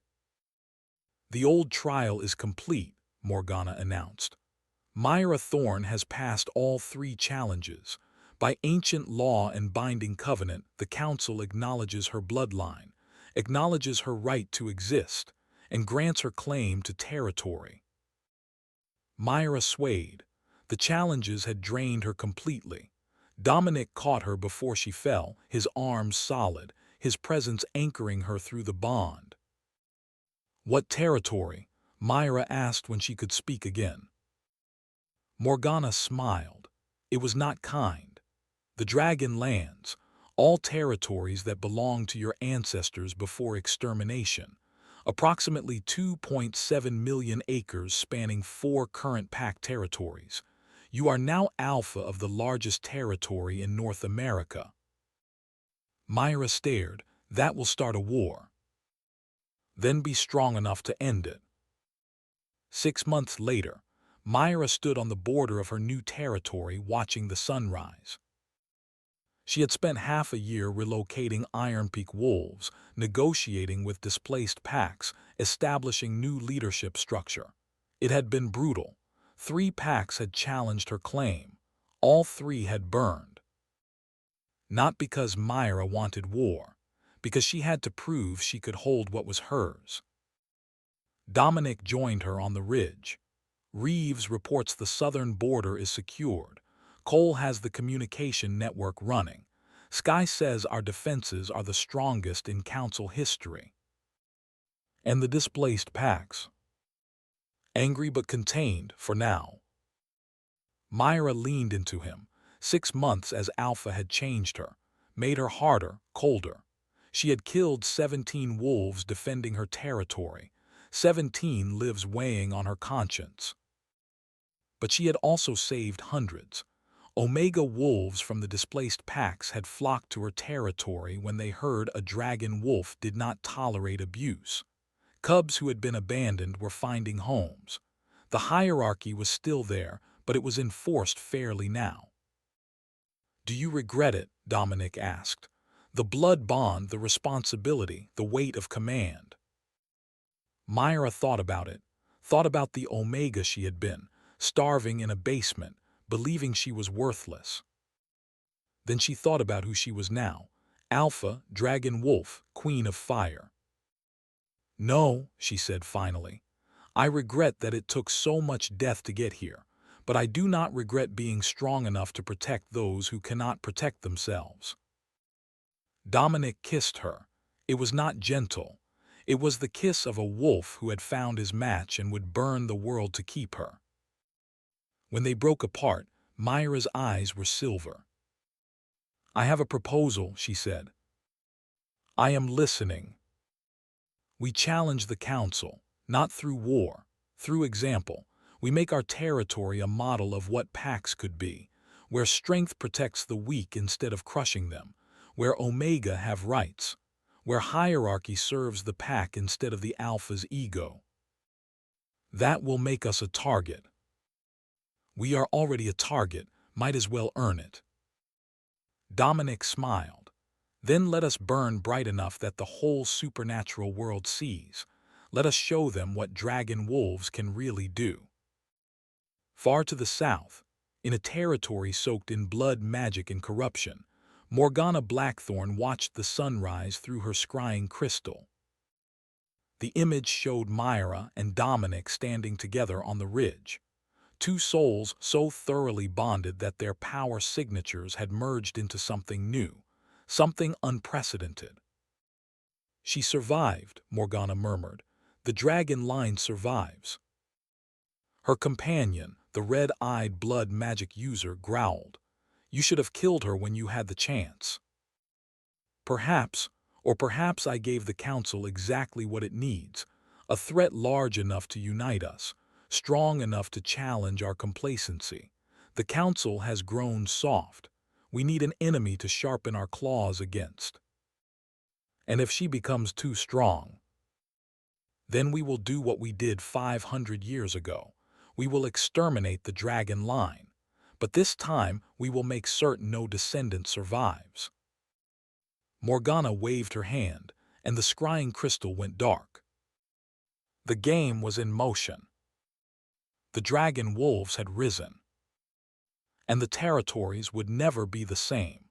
"The old trial is complete," Morgana announced. "Mira Thorne has passed all 3 challenges. By ancient law and binding covenant, the council acknowledges her bloodline, acknowledges her right to exist, and grants her claim to territory. Mira swayed. The challenges had drained her completely. Dominic caught her before she fell, his arms solid, his presence anchoring her through the bond. "What territory?" Mira asked when she could speak again. Morgana smiled. It was not kind. "The Dragon Lands, all territories that belonged to your ancestors before extermination. Approximately 2.7 million acres spanning 4 current pack territories. You are now alpha of the largest territory in North America." Mira stared. "That will start a war. Then be strong enough to end it." 6 months later, Mira stood on the border of her new territory watching the sunrise. She had spent half a year relocating Iron Peak wolves, negotiating with displaced packs, establishing new leadership structure. It had been brutal. 3 packs had challenged her claim. All 3 had burned. Not because Mira wanted war, because she had to prove she could hold what was hers. Dominic joined her on the ridge. "Reeves reports the southern border is secured. Cole has the communication network running. Sky says our defenses are the strongest in Council history." "And the displaced packs?" "Angry but contained, for now." Mira leaned into him. 6 months as Alpha had changed her, made her harder, colder. She had killed 17 wolves defending her territory. 17 lives weighing on her conscience. But she had also saved hundreds. Omega wolves from the displaced packs had flocked to her territory when they heard a dragon wolf did not tolerate abuse. Cubs who had been abandoned were finding homes. The hierarchy was still there, but it was enforced fairly now. "Do you regret it?" Dominic asked. "The blood bond, the responsibility, the weight of command." Mira thought about it, thought about the Omega she had been, starving in a basement, believing she was worthless. Then she thought about who she was now, Alpha, Dragon Wolf, Queen of Fire. "No," she said finally. "I regret that it took so much death to get here, but I do not regret being strong enough to protect those who cannot protect themselves." Dominic kissed her. It was not gentle. It was the kiss of a wolf who had found his match and would burn the world to keep her. When they broke apart, Mira's eyes were silver. "I have a proposal," she said. "I am listening. We challenge the Council, not through war, through example. We make our territory a model of what packs could be, where strength protects the weak instead of crushing them, where Omega have rights, where hierarchy serves the pack instead of the Alpha's ego. That will make us a target. We are already a target, might as well earn it." Dominic smiled. "Then let us burn bright enough that the whole supernatural world sees. Let us show them what dragon wolves can really do." Far to the south, in a territory soaked in blood, magic, and corruption, Morgana Blackthorne watched the sunrise through her scrying crystal. The image showed Mira and Dominic standing together on the ridge. 2 souls so thoroughly bonded that their power signatures had merged into something new, something unprecedented. "She survived," Morgana murmured. "The dragon line survives." Her companion, the red-eyed blood magic user, growled. "You should have killed her when you had the chance." "Perhaps, or perhaps I gave the Council exactly what it needs, a threat large enough to unite us, strong enough to challenge our complacency. The Council has grown soft. We need an enemy to sharpen our claws against. And if she becomes too strong, then we will do what we did 500 years ago. We will exterminate the dragon line. But this time we will make certain no descendant survives." Morgana waved her hand, and the scrying crystal went dark. The game was in motion. The dragon wolves had risen. And the territories would never be the same.